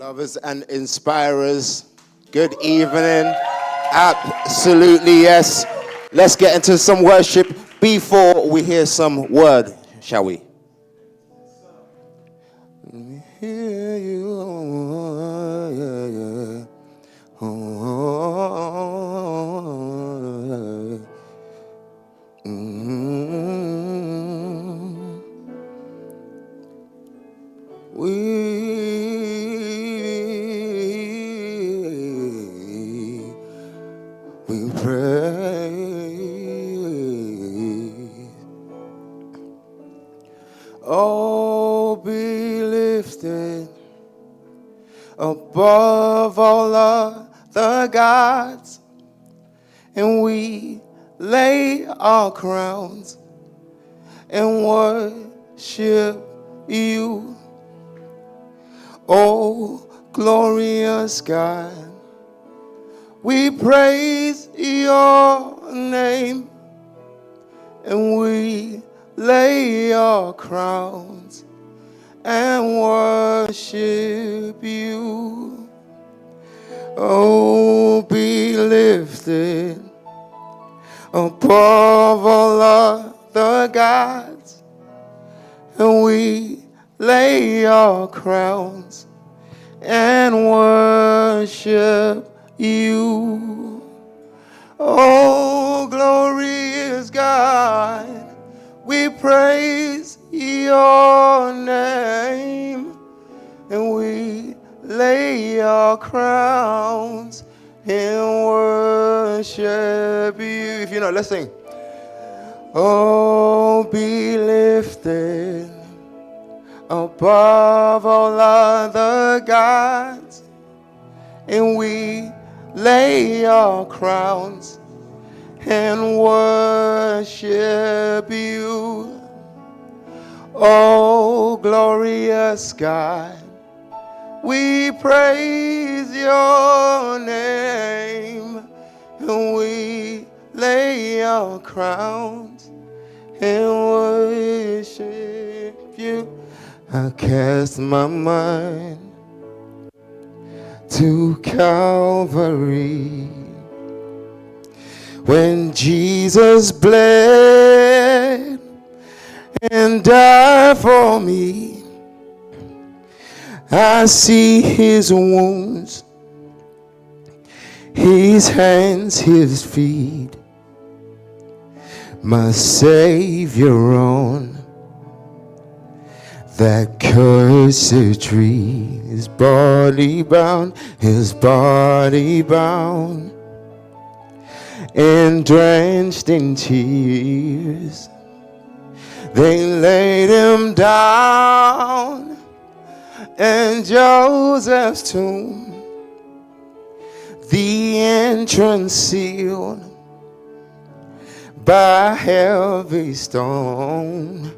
Lovers and inspirers, good evening. Absolutely, yes. Let's get into some worship before we hear some word, shall we? Let me hear you. We pray. Oh, be lifted above all other gods, and we lay our crowns and worship you. Oh, glorious God, we praise your name, and we lay our crowns and worship you. Oh, be lifted above all other gods, and we lay our crowns and worship you. Oh, glorious God, we praise your name, and we lay our crowns and worship you. If you know, let's sing. Oh, be lifted above all other gods, and we lay our crowns and worship you. Oh, glorious God, we praise your name, and we lay our crowns and worship you. I cast my mind to Calvary, when Jesus bled and died for me. I see his wounds, his hands, his feet, my Savior on that cursed tree. His body bound and drenched in tears. They laid him down in Joseph's tomb, the entrance sealed by heavy stone.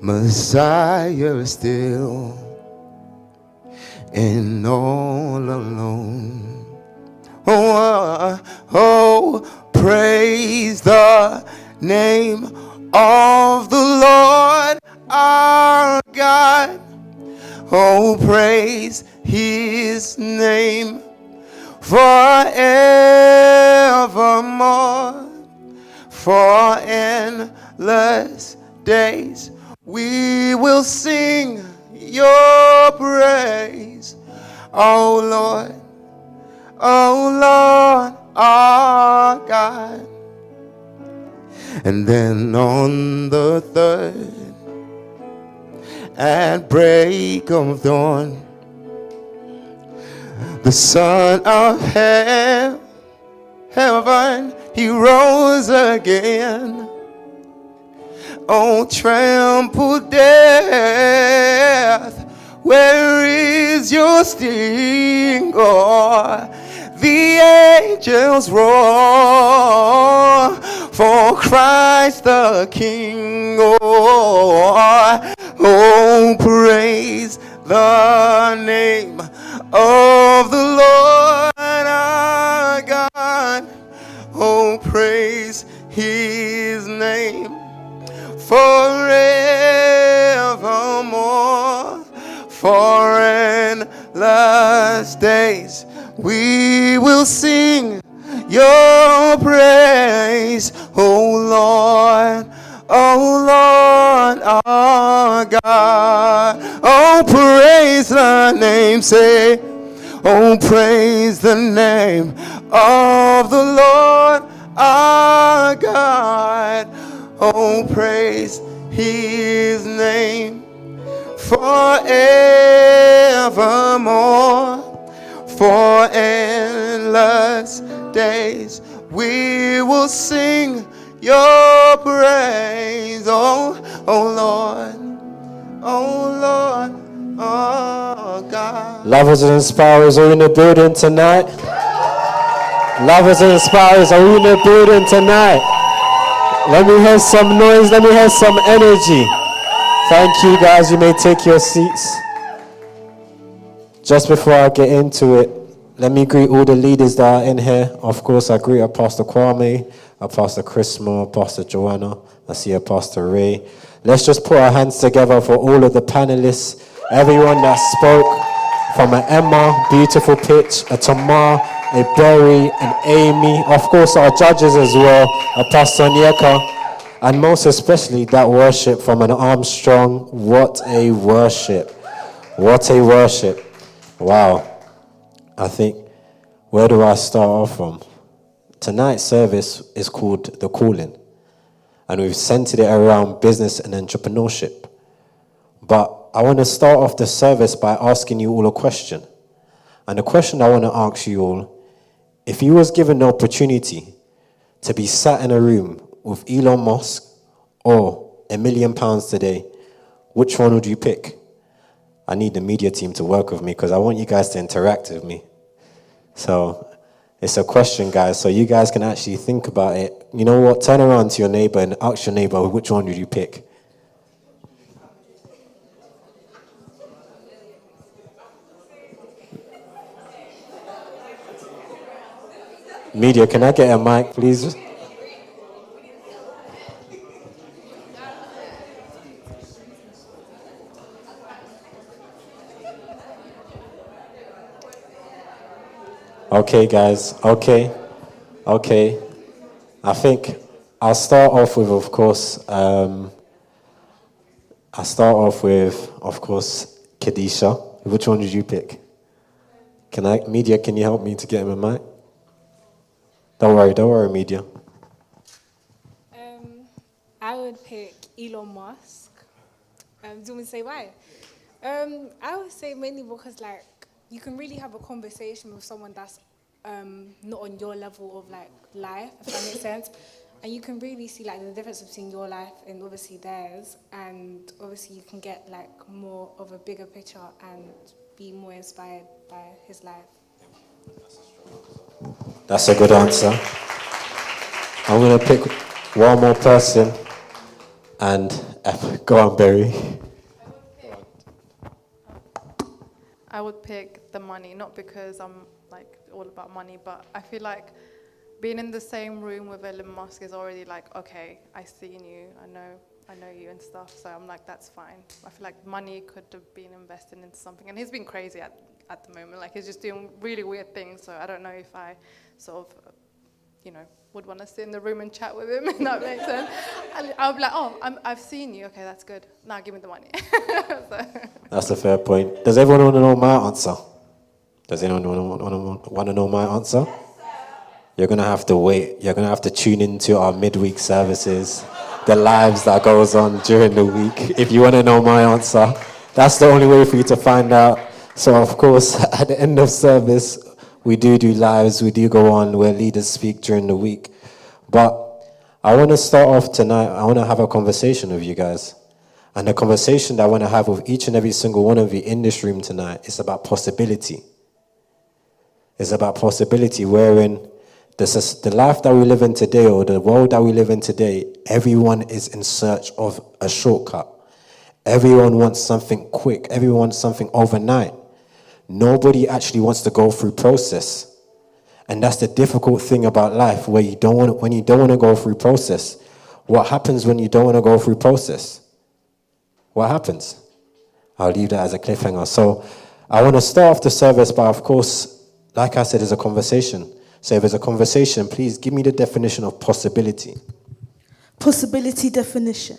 Messiah still and all alone. Oh, praise the name of the Lord our God. Oh, praise his name forevermore. For endless days we will sing your praise, oh Lord, our God. And then on the third, at break of dawn, the Son of heaven, he rose again. Oh, trampled death, where is your sting? Oh, the angels roar for Christ the King. Oh, praise the name of the Lord our God. Oh, praise his name forevermore. For endless days, we will sing your praise, oh Lord, our God. Oh, praise the name, say, oh, praise the name of the Lord our God. Oh, praise his name forevermore. For endless days we will sing your praise, oh Lord, oh God. Lovers and Inspirers, are we in the building tonight? Lovers and Inspirers, are we in the building tonight? Let me hear some noise, let me hear some energy. Thank you guys, you may take your seats. Just before I get into it, let me greet all the leaders that are in here. Of course, I greet Pastor Kwame, Pastor Chris Moore, Pastor Joanna, I see Pastor Ray. Let's just put our hands together for all of the panelists, everyone that spoke, from an Emma, beautiful pitch, a Tamar, a Berry, an Amy, of course our judges as well, a Pastor Nyeka, and most especially that worship from an Armstrong. What a worship. What a worship. Wow. I think, where do I start off from? Tonight's service is called The Calling, and we've centered it around business and entrepreneurship. But I want to start off the service by asking you all a question. And the question I want to ask you all, if you was given the opportunity to be sat in a room with Elon Musk or £1 million today, which one would you pick? I need the media team to work with me because I want you guys to interact with me. So it's a question, guys, so you guys can actually think about it. You know what? Turn around to your neighbor and ask your neighbor, which one would you pick? Media, can I get a mic, please? Okay, guys. Okay. I think I'll start off with, of course, Kadisha. Which one did you pick? Media, can you help me to get him a mic? Don't worry, media. I would pick Elon Musk. Do you want me to say why? I would say mainly because, like, you can really have a conversation with someone that's not on your level of, like, life, if that makes sense. And you can really see, like, the difference between your life and obviously theirs. And obviously you can get, like, more of a bigger picture and be more inspired by his life. That's a good answer. I'm going to pick one more person. And go on, Berry. I would pick the money, not because I'm like all about money, but I feel like being in the same room with Elon Musk is already like, okay, I seen you, I know you and stuff, so I'm like, that's fine. I feel like money could have been invested into something, and he's been crazy at the moment, like he's just doing really weird things, so I don't know if I sort of, would want to sit in the room and chat with him, if that makes sense. I'll be like, oh, I've seen you, okay, that's good. Now give me the money. That's a fair point. Does everyone want to know my answer? Does anyone want to know my answer? You're going to have to wait. You're going to have to tune into our midweek services, the lives that goes on during the week. If you want to know my answer, that's the only way for you to find out. So, of course, at the end of service, we do lives, we do go on where leaders speak during the week. But I want to start off tonight, I want to have a conversation with you guys. And the conversation that I want to have with each and every single one of you in this room tonight is about possibility. It's about possibility wherein the life that we live in today, or the world that we live in today, everyone is in search of a shortcut. Everyone wants something quick. Everyone wants something overnight. Nobody actually wants to go through process. And that's the difficult thing about life, where when you don't want to go through process. What happens when you don't want to go through process? What happens? I'll leave that as a cliffhanger. So I want to start off the service, but of course, like I said, it's a conversation. So if there's a conversation, please give me the definition of possibility. Possibility definition: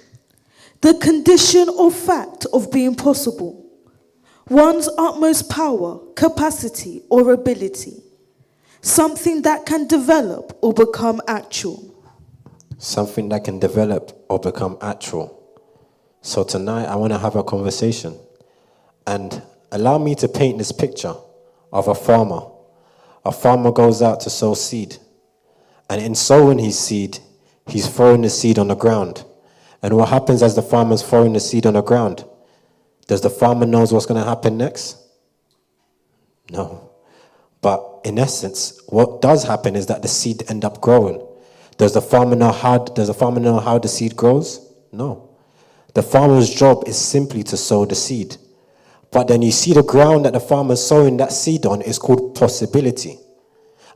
the condition or fact of being possible, one's utmost power, capacity, or ability, something that can develop or become actual. Something that can develop or become actual. So tonight, I want to have a conversation. And allow me to paint this picture of a farmer. A farmer goes out to sow seed. And in sowing his seed, he's throwing the seed on the ground. And what happens as the farmer's throwing the seed on the ground? Does the farmer know what's going to happen next? No. But in essence, what does happen is that the seed end up growing. Does the farmer know how the seed grows? No. The farmer's job is simply to sow the seed. But then you see the ground that the farmer's sowing that seed on is called possibility.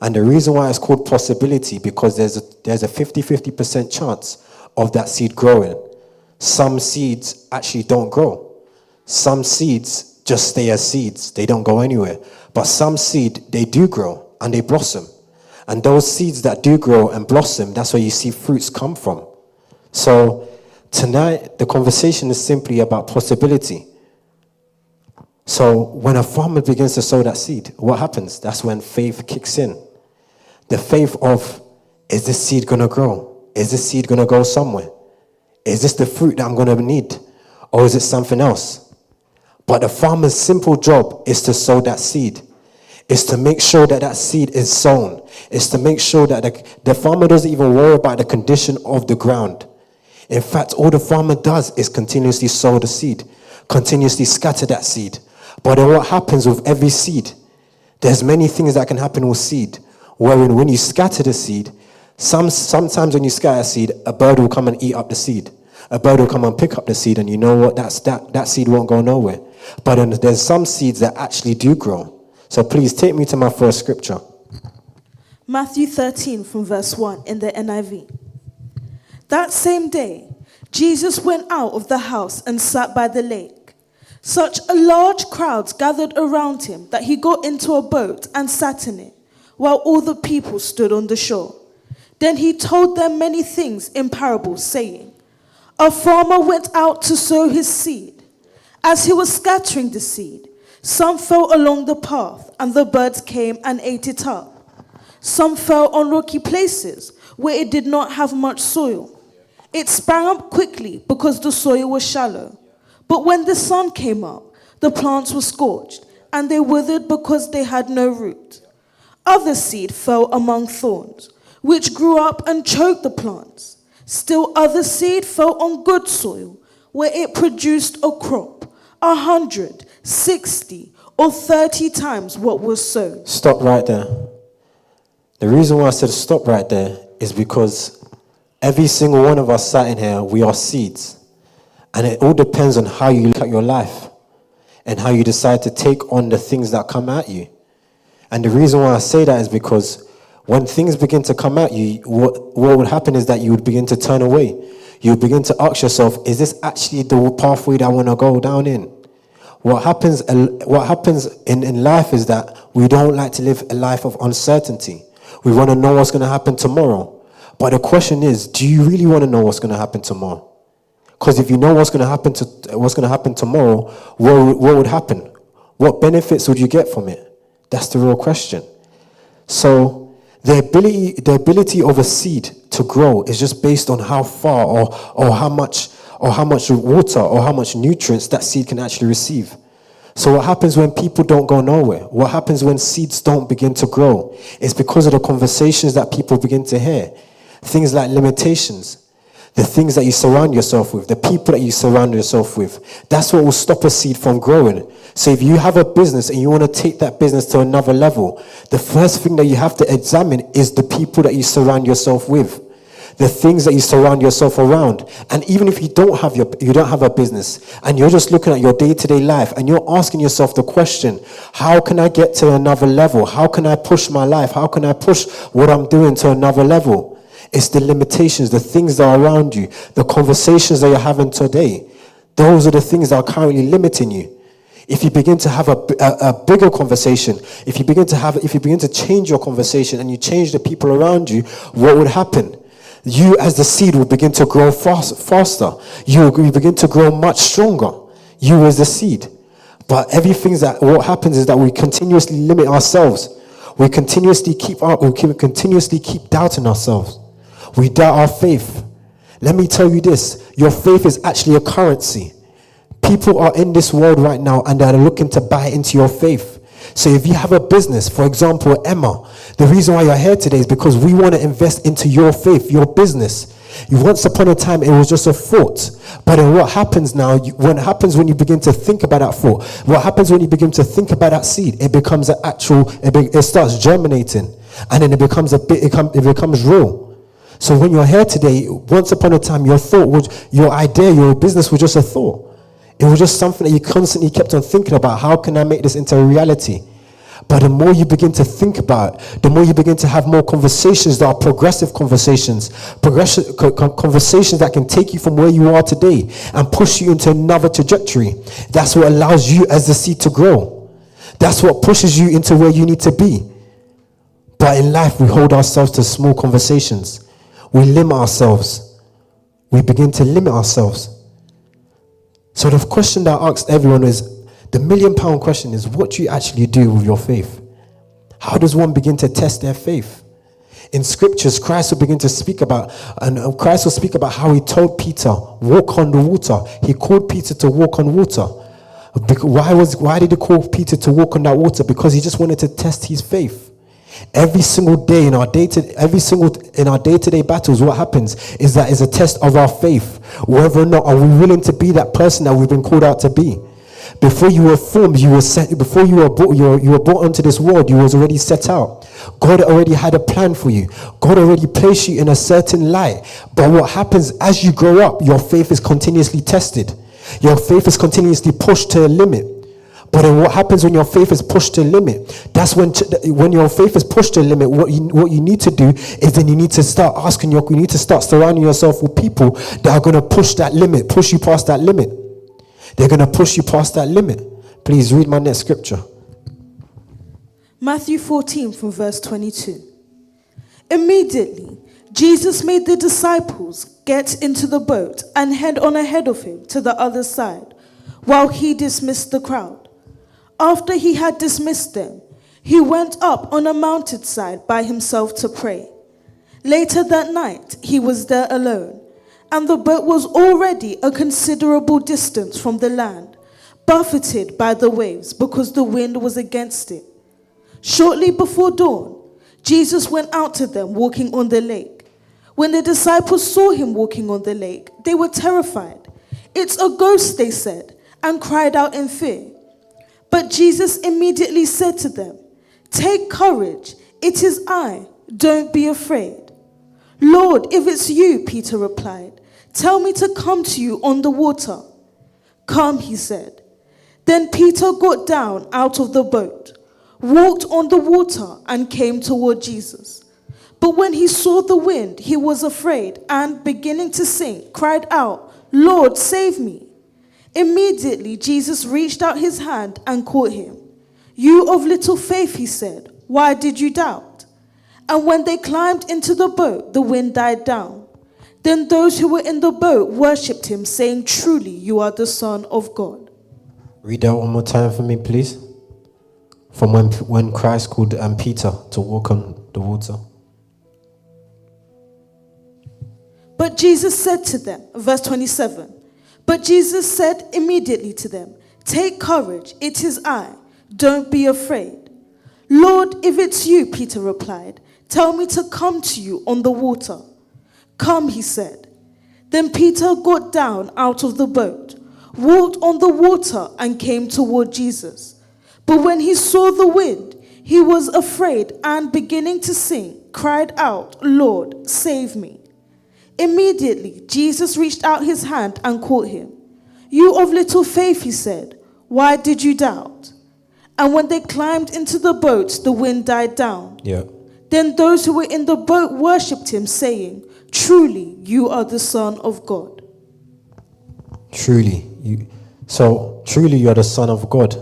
And the reason why it's called possibility, because there's a 50% chance of that seed growing. Some seeds actually don't grow. Some seeds just stay as seeds. They don't go anywhere. But some seed, they do grow and they blossom. And those seeds that do grow and blossom, that's where you see fruits come from. So tonight, the conversation is simply about possibility. So when a farmer begins to sow that seed, what happens? That's when faith kicks in. The faith of, is this seed going to grow? Is this seed going to go somewhere? Is this the fruit that I'm going to need? Or is it something else? But the farmer's simple job is to sow that seed. Is to make sure that that seed is sown. Is to make sure that the farmer doesn't even worry about the condition of the ground. In fact, all the farmer does is continuously sow the seed. Continuously scatter that seed. But then what happens with every seed? There's many things that can happen with seed. Wherein when you scatter the seed, sometimes when you scatter seed, a bird will come and eat up the seed. A bird will come and pick up the seed, and you know what? That seed won't go nowhere. But then there's some seeds that actually do grow. So please take me to my first scripture. Matthew 13 from verse 1 in the NIV. That same day, Jesus went out of the house and sat by the lake. Such a large crowd gathered around him that he got into a boat and sat in it, while all the people stood on the shore. Then he told them many things in parables, saying, a farmer went out to sow his seed. As he was scattering the seed, some fell along the path, and the birds came and ate it up. Some fell on rocky places where it did not have much soil. It sprang up quickly because the soil was shallow. But when the sun came up, the plants were scorched, and they withered because they had no root. Other seed fell among thorns, which grew up and choked the plants. Still other seed fell on good soil, where it produced a crop, 100, 60, or 30 times what was sown. Stop right there. The reason why I said stop right there is because every single one of us sat in here, we are seeds. And it all depends on how you look at your life and how you decide to take on the things that come at you. And the reason why I say that is because when things begin to come at you, what would happen is that you would begin to turn away. You would begin to ask yourself, is this actually the pathway that I want to go down in? What happens in life is that we don't like to live a life of uncertainty. We want to know what's going to happen tomorrow. But the question is, do you really want to know what's going to happen tomorrow? Because if you know what's going to happen tomorrow, what would happen? What benefits would you get from it? That's the real question. So the ability of a seed to grow is just based on how far or how much water or how much nutrients that seed can actually receive. So what happens when people don't go nowhere? What happens when seeds don't begin to grow? It's because of the conversations that people begin to hear. Things like limitations. The things that you surround yourself with, the people that you surround yourself with, that's what will stop a seed from growing. So if you have a business and you want to take that business to another level, the first thing that you have to examine is the people that you surround yourself with, the things that you surround yourself around. And even if you don't have a business and you're just looking at your day-to-day life and you're asking yourself the question, how can I get to another level? How can I push my life? How can I push what I'm doing to another level? It's the limitations, the things that are around you, the conversations that you're having today. Those are the things that are currently limiting you. If you begin to have a bigger conversation, if you begin to change your conversation and you change the people around you, what would happen? You as the seed will begin to grow faster. You begin to grow much stronger. You as the seed. But what happens is that we continuously limit ourselves. We continuously keep doubting ourselves. We doubt our faith. Let me tell you this, your faith is actually a currency. People are in this world right now and they're looking to buy into your faith. So if you have a business, for example, Emma, the reason why you're here today is because we want to invest into your faith, your business. Once upon a time, it was just a thought. But then what happens now, what happens when you begin to think about that thought? What happens when you begin to think about that seed? It becomes it starts germinating. And then it becomes real. So when you're here today, once upon a time, your idea, your business was just a thought. It was just something that you constantly kept on thinking about. How can I make this into a reality? But the more you begin to think about it, the more you begin to have more conversations that are progressive conversations. Conversations that can take you from where you are today and push you into another trajectory. That's what allows you as the seed to grow. That's what pushes you into where you need to be. But in life, we hold ourselves to small conversations. We limit ourselves. We begin to limit ourselves. So the question that I asked everyone is, the £1 million question is, what do you actually do with your faith? How does one begin to test their faith? In scriptures, Christ will begin to speak about, how he told Peter, walk on the water. He called Peter to walk on water. Why did he call Peter to walk on that water? Because he just wanted to test his faith. Every single day in our day-to-day battles, what happens is that is a test of our faith. Whether or not are we willing to be that person that we've been called out to be. Before you were formed, before you were brought into this world, you was already set out. God already had a plan for you. God already placed you in a certain light. But what happens as you grow up, your faith is continuously tested. Your faith is continuously pushed to a limit. But then what happens when your faith is pushed to a limit? That's when your faith is pushed to a limit, what you need to do is then you need to start surrounding yourself with people that are going to push you past that limit. They're going to push you past that limit. Please read my next scripture. Matthew 14 from verse 22. Immediately, Jesus made the disciples get into the boat and head on ahead of him to the other side, while he dismissed the crowd. After he had dismissed them, he went up on a mountainside by himself to pray. Later that night, he was there alone, and the boat was already a considerable distance from the land, buffeted by the waves because the wind was against it. Shortly before dawn, Jesus went out to them walking on the lake. When the disciples saw him walking on the lake, they were terrified. "It's a ghost," they said, and cried out in fear. But Jesus immediately said to them, "Take courage, it is I, don't be afraid." "Lord, if it's you," Peter replied, "tell me to come to you on the water." "Come," he said. Then Peter got down out of the boat, walked on the water, and came toward Jesus. But when he saw the wind, he was afraid, and beginning to sink, cried out, "Lord, save me." Immediately, Jesus reached out his hand and caught him. "You of little faith," he said, "why did you doubt?" And when they climbed into the boat, the wind died down. Then those who were in the boat worshipped him, saying, "Truly, you are the Son of God." Read that one more time for me, please. From when Christ called Peter to walk on the water. But Jesus said to them, verse 27, but Jesus said immediately to them, "Take courage, it is I, don't be afraid." "Lord, if it's you," Peter replied, "tell me to come to you on the water." "Come," he said. Then Peter got down out of the boat, walked on the water, and came toward Jesus. But when he saw the wind, he was afraid, and beginning to sink, cried out, "Lord, save me." Immediately, Jesus reached out his hand and caught him. "You of little faith," he said, "why did you doubt?" And when they climbed into the boat, the wind died down. Yeah. Then those who were in the boat worshipped him, saying, "Truly, you are the Son of God." Truly. So truly you're the Son of God.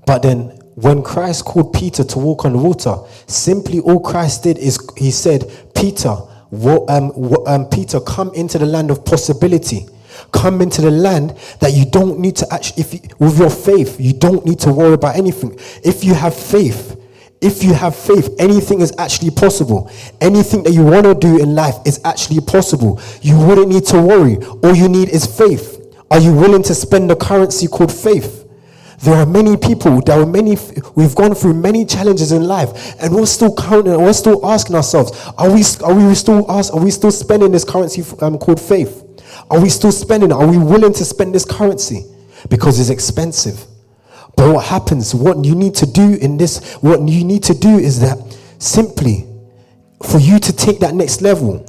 But then when Christ called Peter to walk on water, simply all Christ did is he said, Peter, Peter, come into the land of possibility. Come into the land that you don't need to actually, with your faith, you don't need to worry about anything. If you have faith, anything is actually possible. Anything that you want to do in life is actually possible. You wouldn't need to worry. All you need is faith. Are you willing to spend the currency called faith? There are many people, we've gone through many challenges in life, and we're still counting, we're still asking ourselves, are we still spending this currency called faith? Are we still spending it? Are we willing to spend this currency? Because it's expensive. But what happens, what you need to do is that simply, for you to take that next level,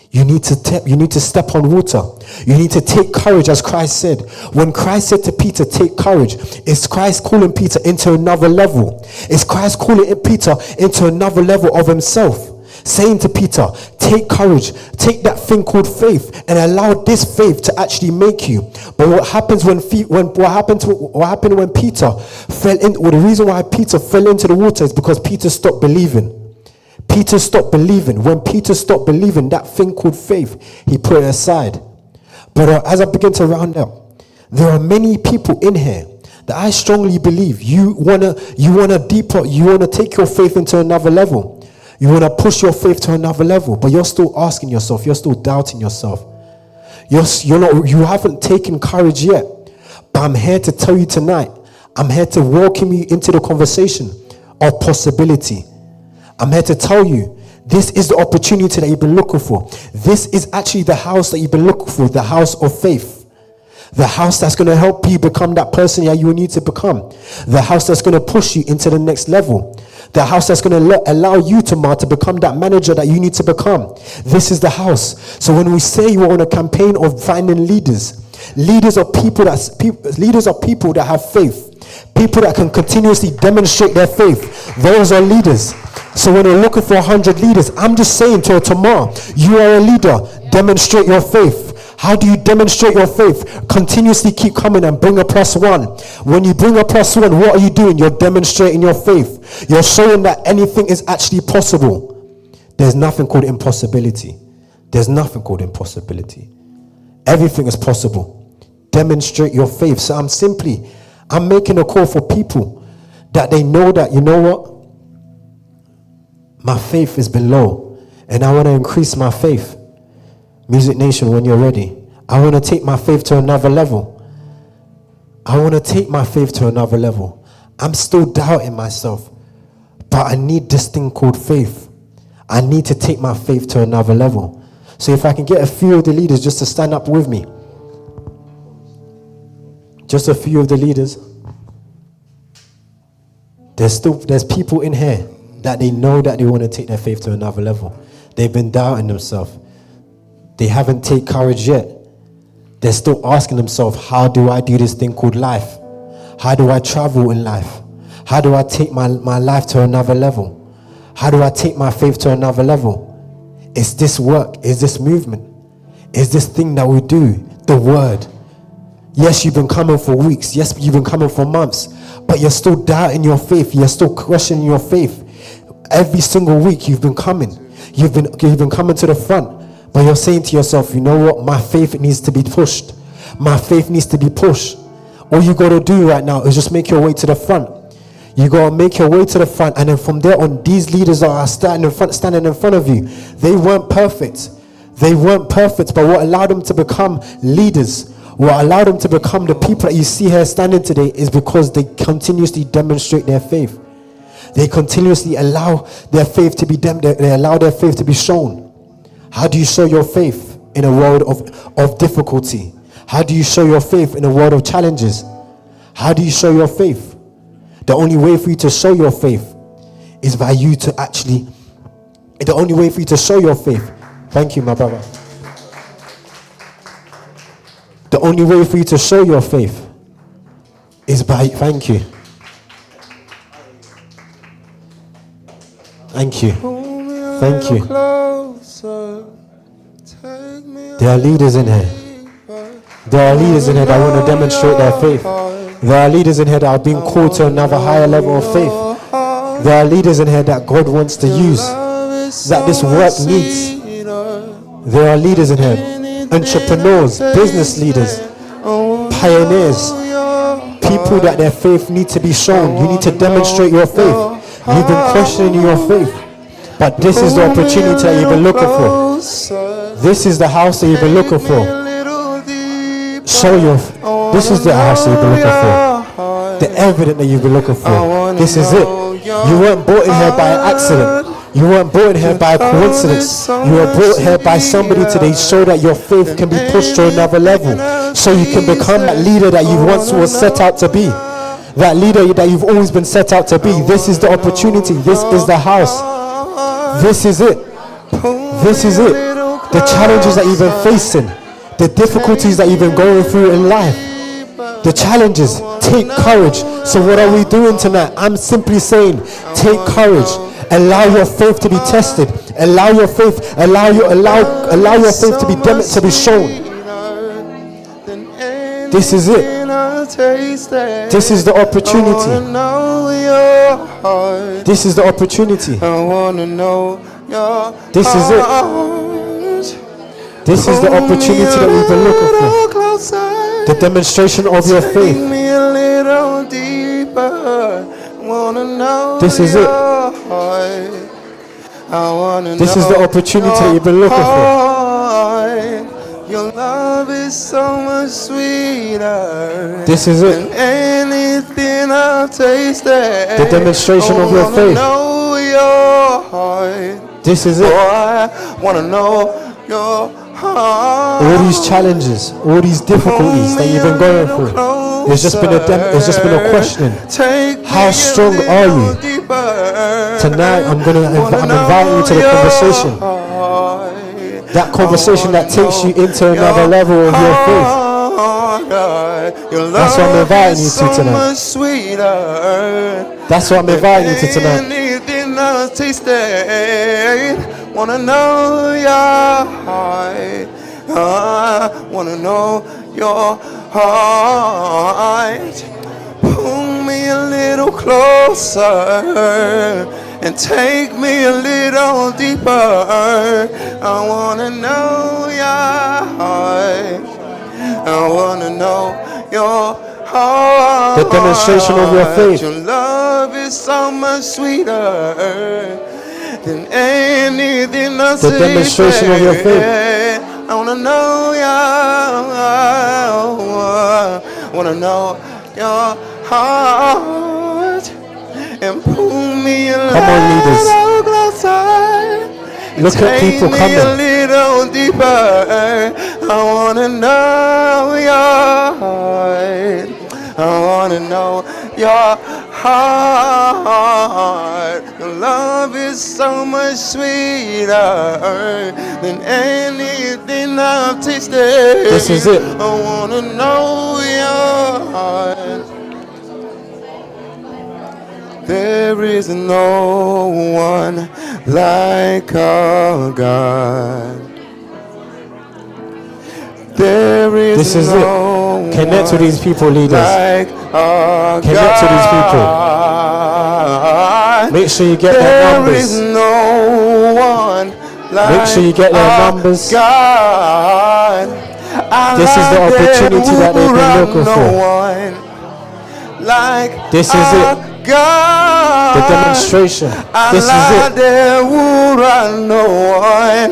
you need to step on water. You need to take courage, as Christ said. When Christ said to Peter, take courage, is Christ calling Peter into another level? Is Christ calling Peter into another level of himself? Saying to Peter, take courage, take that thing called faith, and allow this faith to actually make you. But what happens when Peter fell in? Well, the reason why Peter fell into the water is because Peter stopped believing. Peter stopped believing. When Peter stopped believing, that thing called faith, he put it aside. But as I begin to round up, there are many people in here that I strongly believe you wanna take your faith into another level. You want to push your faith to another level, but you're still asking yourself, you're still doubting yourself. You haven't taken courage yet. But I'm here to tell you tonight, I'm here to welcome you into the conversation of possibility. I'm here to tell you, this is the opportunity that you've been looking for. This is actually the house that you've been looking for, the house of faith. The house that's going to help you become that person that you need to become. The house that's going to push you into the next level. The house that's going to allow you to become that manager that you need to become. This is the house. So when we say we're on a campaign of finding leaders are people that have faith. People that can continuously demonstrate their faith. Those are leaders. So when we're looking for 100 leaders, I'm just saying to tomorrow, you are a leader. Demonstrate your faith. How do you demonstrate your faith? Continuously keep coming and bring a +1. When you bring a +1, what are you doing? You're demonstrating your faith. You're showing that anything is actually possible. There's nothing called impossibility. There's nothing called impossibility. Everything is possible. Demonstrate your faith. So I'm making a call for people that they know that, you know what? My faith has been low and I want to increase my faith. Music Nation, when you're ready, I want to take my faith to another level. I'm still doubting myself, but I need this thing called faith. I need to take my faith to another level. So if I can get a few of the leaders just to stand up with me. Just a few of the leaders. There's people in here that they know that they want to take their faith to another level. They've been doubting themselves. They haven't taken courage yet. They're still asking themselves, how do I do this thing called life? How do I travel in life? How do I take my life to another level? How do I take my faith to another level? Is this work? Is this movement? Is this thing that we do? The word. Yes, you've been coming for weeks. Yes, you've been coming for months. But you're still doubting your faith. You're still questioning your faith. Every single week you've been coming. You've been coming to the front. But you're saying to yourself, you know what? My faith needs to be pushed. My faith needs to be pushed. All you got to do right now is just make your way to the front. You got to make your way to the front. And then from there on, these leaders are standing in front of you. They weren't perfect. But what allowed them to become leaders, what allowed them to become the people that you see here standing today is because they continuously demonstrate their faith. They continuously allow their faith to be they allow their faith to be shown. How do you show your faith in a world of difficulty? How do you show your faith in a world of challenges? How do you show your faith? The only way for you to show your faith is by you to actually, the only way for you to show your faith, thank you, my brother. The only way for you to show your faith is by, thank you. Thank you. Thank you. There are leaders in here. There are leaders in here that want to demonstrate their faith. There are leaders in here that are being called to another higher level of faith. There are leaders in here that God wants to use, that this work needs. There are leaders in here, entrepreneurs, business leaders, pioneers, people that their faith needs to be shown. You need to demonstrate your faith. You've been questioning your faith, but this is the opportunity that you've been looking for. This is the house that you've been looking for. Show your. This is the house that you've been looking for. The evidence that you've been looking for. This is it. You weren't brought in here by accident. You weren't brought in here by coincidence. You were brought here by somebody today, so that your faith can be pushed to another level, so you can become that leader that you once was set out to be. That leader that you've always been set out to be. This is the opportunity. This is the house. This is it. This is it. The challenges that you've been facing, the difficulties that you've been going through in life, the challenges, take courage. So what are we doing tonight? I'm simply saying, take courage. Allow your faith to be tested. Allow your faith, allow your faith to be shown. This is it. This is the opportunity. This is the opportunity. This is it. This is the opportunity that we've been looking for. The demonstration of your faith. This is it. This is the opportunity that you've been looking for. Your love is so much sweeter. This is it. Than anything I've tasted. The demonstration of your faith. Know your heart. This is it. I wanna know your heart. All these challenges, all these difficulties that you've been going through. It's just been a question. How strong are you? Tonight I'm inviting you to the conversation. That conversation that takes you into another level of your faith. That's what I'm inviting you to tonight. That's what I'm inviting you to tonight. Anything I've tasted, wanna know your heart. I wanna know your heart. Pull me a little closer and take me a little deeper. I wanna know your heart. I wanna know your heart. The demonstration of your faith. Your love is so much sweeter than anything else. The demonstration of your faith. I wanna know your heart and pull me a little closer. Look at people Take me coming. a little deeper. I wanna know your heart. I wanna know your heart. Your love is so much sweeter than anything I've tasted. This is it. I wanna know your heart. There is no one like our God. There is This is no it. Connect to these people, leaders. like our Connect to these people. God. Make sure you get their There numbers. is no one like Make sure you get their our numbers. God. This is the opportunity that they've been looking no for. one like This is our it. God. The demonstration. This is it. There would no one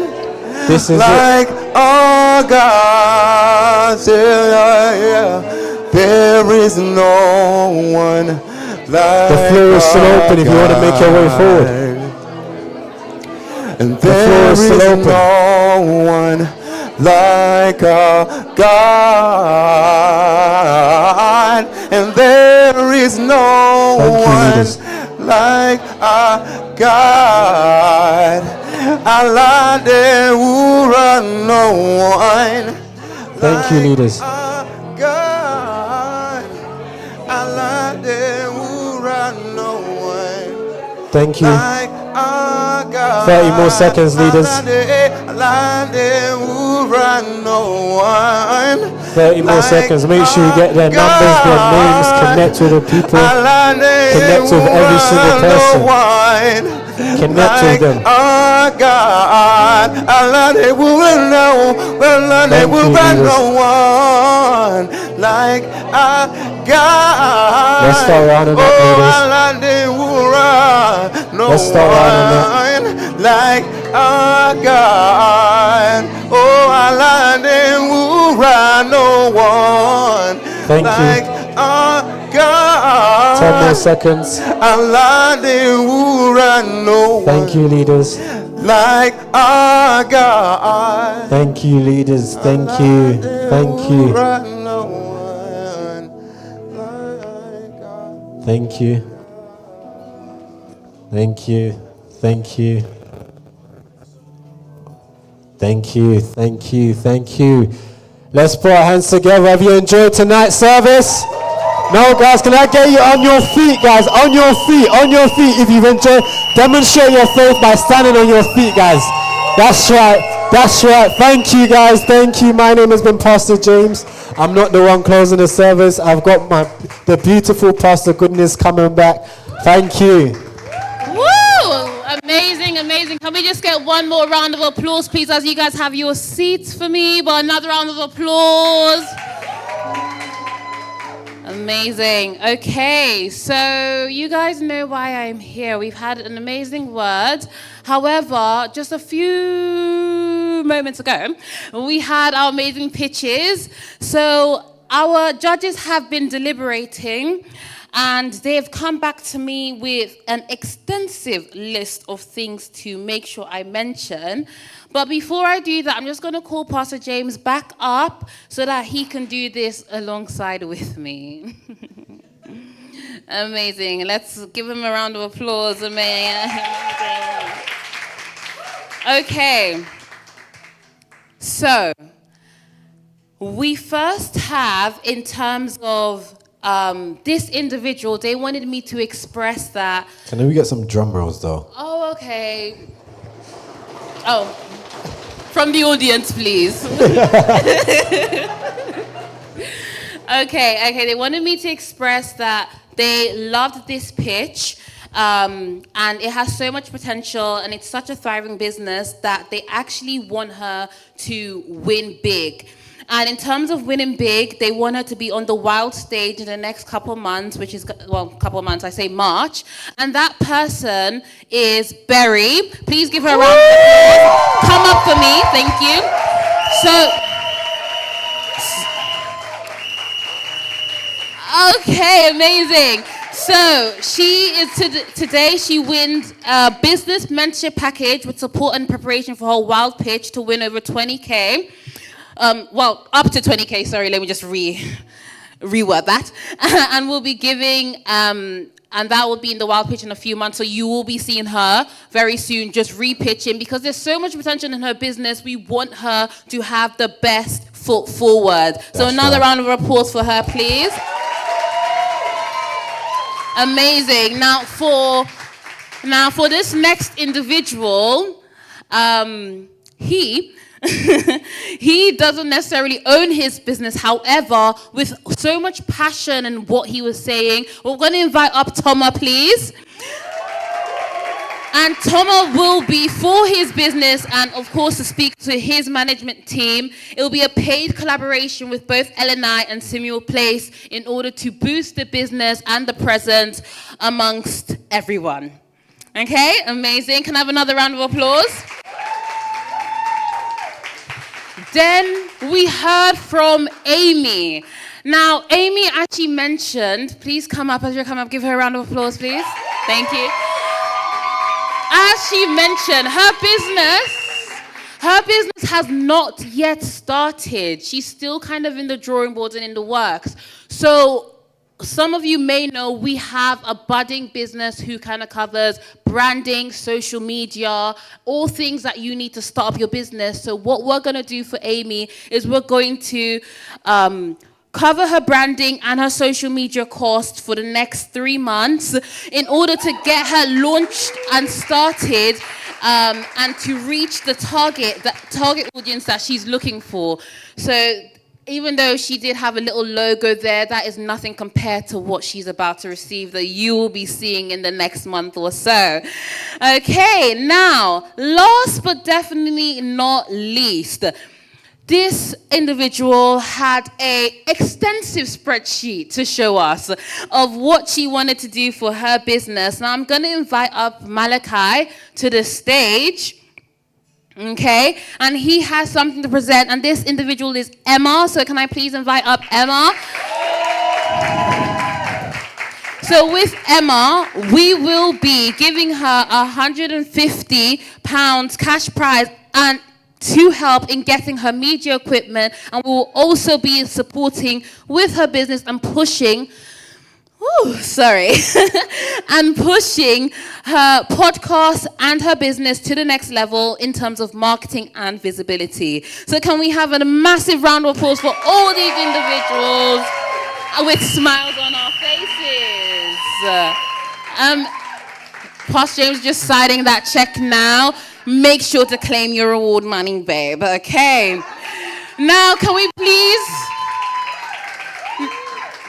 This is it. like our God. Yeah. There is no one like The floor is still our open if you want to make your way forward. And The floor there is still is open. no one like our God. And there is no Thank you, one leaders. like our God. Allah, there would no one Thank you, leaders. God. Allah, there would no one Thank you. like our God. 30 more seconds, leaders. Allah, there would no one 30 more seconds. Make sure you get their numbers, their names, connect with the people, connect with every single person, connect with them. Oh God, Allah, they will know, Allah, they will no one like our God. Let's start rounding up, Oh, ladies. Allah, they will run no Let's start rounding up. one like our God. Oh, Allah, they will run no one Thank like you. our God. 10 more seconds. Allah, they will run no one Thank you, leaders. like our God. Thank you, leaders. Thank you. Thank you. Thank you. Thank you. Thank you. Thank you. Thank you. Thank you. Let's put our hands together. Have you enjoyed tonight's service? No, guys, can I get you on your feet, guys? On your feet, on your feet. If you've enjoyed, demonstrate your faith by standing on your feet, guys. That's right. That's right. Thank you, guys. Thank you. My name has been Pastor James. I'm not the one closing the service. I've got the beautiful Pastor Goodness coming back. Thank you. Woo! Amazing, amazing. Can we just get one more round of applause, please, as you guys have your seats for me? But another round of applause. Amazing. Okay, so you guys know why I'm here. We've had an amazing word. However, just a few moments ago, we had our amazing pitches. So our judges have been deliberating, and they have come back to me with an extensive list of things to make sure I mention. But before I do that, I'm just going to call Pastor James back up so that he can do this alongside with me. Amazing. Let's give him a round of applause. Amazing. Okay. So, we first have, in terms of this individual, they wanted me to express that. Can we get some drum rolls, though? Oh, okay. Oh, from the audience, please. Okay. They wanted me to express that they loved this pitch. And it has so much potential, and it's such a thriving business that they actually want her to win big. And in terms of winning big, they want her to be on the wild stage in the next couple months, which is, well, couple months, I say March. And that person is Berry. Please give her a round of applause. Come up for me, thank you. Okay, amazing. So she is today. She wins a business mentorship package with support and preparation for her wild pitch to win over 20K. Well, up to 20K. Sorry, let me just reword that. And we'll be giving. And that will be in the wild pitch in a few months. So you will be seeing her very soon, just re-pitching, because there's so much potential in her business. We want her to have the best foot forward. So another round of applause for her, please. Amazing. Now for this next individual, he doesn't necessarily own his business. However, with so much passion in what he was saying, we're going to invite up Toma, please. And Toma will be for his business and, of course, to speak to his management team. It will be a paid collaboration with both LNI and Samuel Place in order to boost the business and the presence amongst everyone. Okay, amazing. Can I have another round of applause? Then we heard from Amy. Now, Amy actually mentioned, please come up as you come up, give her a round of applause, please. Thank you. As she mentioned, her business has not yet started. She's still kind of in the drawing boards and in the works. So some of you may know we have a budding business who kind of covers branding, social media, all things that you need to start up your business. So what we're going to do for Amy is we're going to cover her branding and her social media costs for the next 3 months in order to get her launched and started and to reach the target audience that she's looking for. So even though she did have a little logo there, that is nothing compared to what she's about to receive that you will be seeing in the next month or so. Okay, now, last but definitely not least, this individual had an extensive spreadsheet to show us of what she wanted to do for her business. Now, I'm going to invite up Malachi to the stage. Okay, and he has something to present, and this individual is Emma. So can I please invite up Emma? So with Emma, we will be giving her £150 cash prize and to help in getting her media equipment, and we will also be supporting with her business and pushing and pushing her podcast and her business to the next level in terms of marketing and visibility. So can we have a massive round of applause for all these individuals with smiles on our faces? Pastor James just signing that check now. Make sure to claim your reward money, babe. Okay. Now, can we please...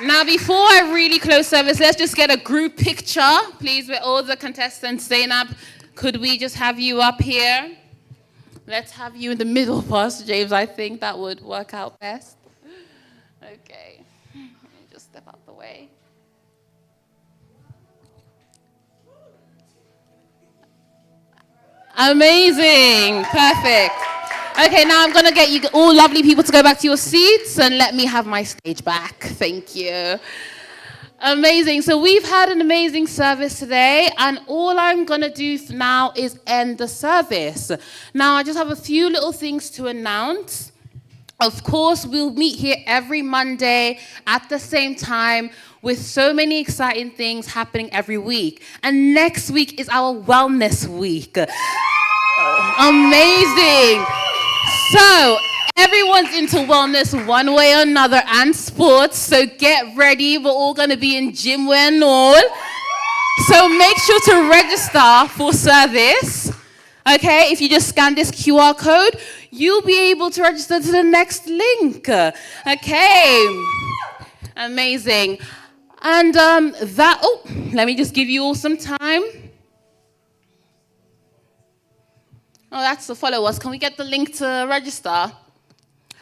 Now, before I really close service, let's just get a group picture, please, with all the contestants. Zainab, could we just have you up here? Let's have you in the middle, Pastor James. I think that would work out best. Okay. Let me just step out the way. Amazing. Perfect. Okay, now I'm going to get you all lovely people to go back to your seats and let me have my stage back. Thank you. Amazing. So we've had an amazing service today, and all I'm going to do now is end the service. Now, I just have a few little things to announce. Of course, we'll meet here every Monday at the same time with so many exciting things happening every week. And next week is our wellness week. Amazing. So, everyone's into wellness one way or another and sports, so get ready. We're all going to be in gym wear and all. So make sure to register for service. Okay, if you just scan this QR code, you'll be able to register to the next link. Okay, amazing. And let me just give you all some time. Oh, that's the followers. Can we get the link to register?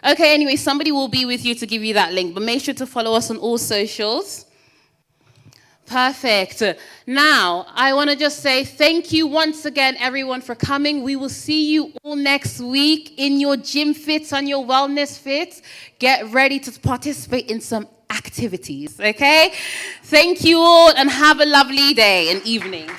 Okay, anyway, somebody will be with you to give you that link, but make sure to follow us on all socials. Perfect. Now, I want to just say thank you once again, everyone, for coming. We will see you all next week in your gym fits and your wellness fits. Get ready to participate in some activities, okay? Thank you all, and have a lovely day and evening.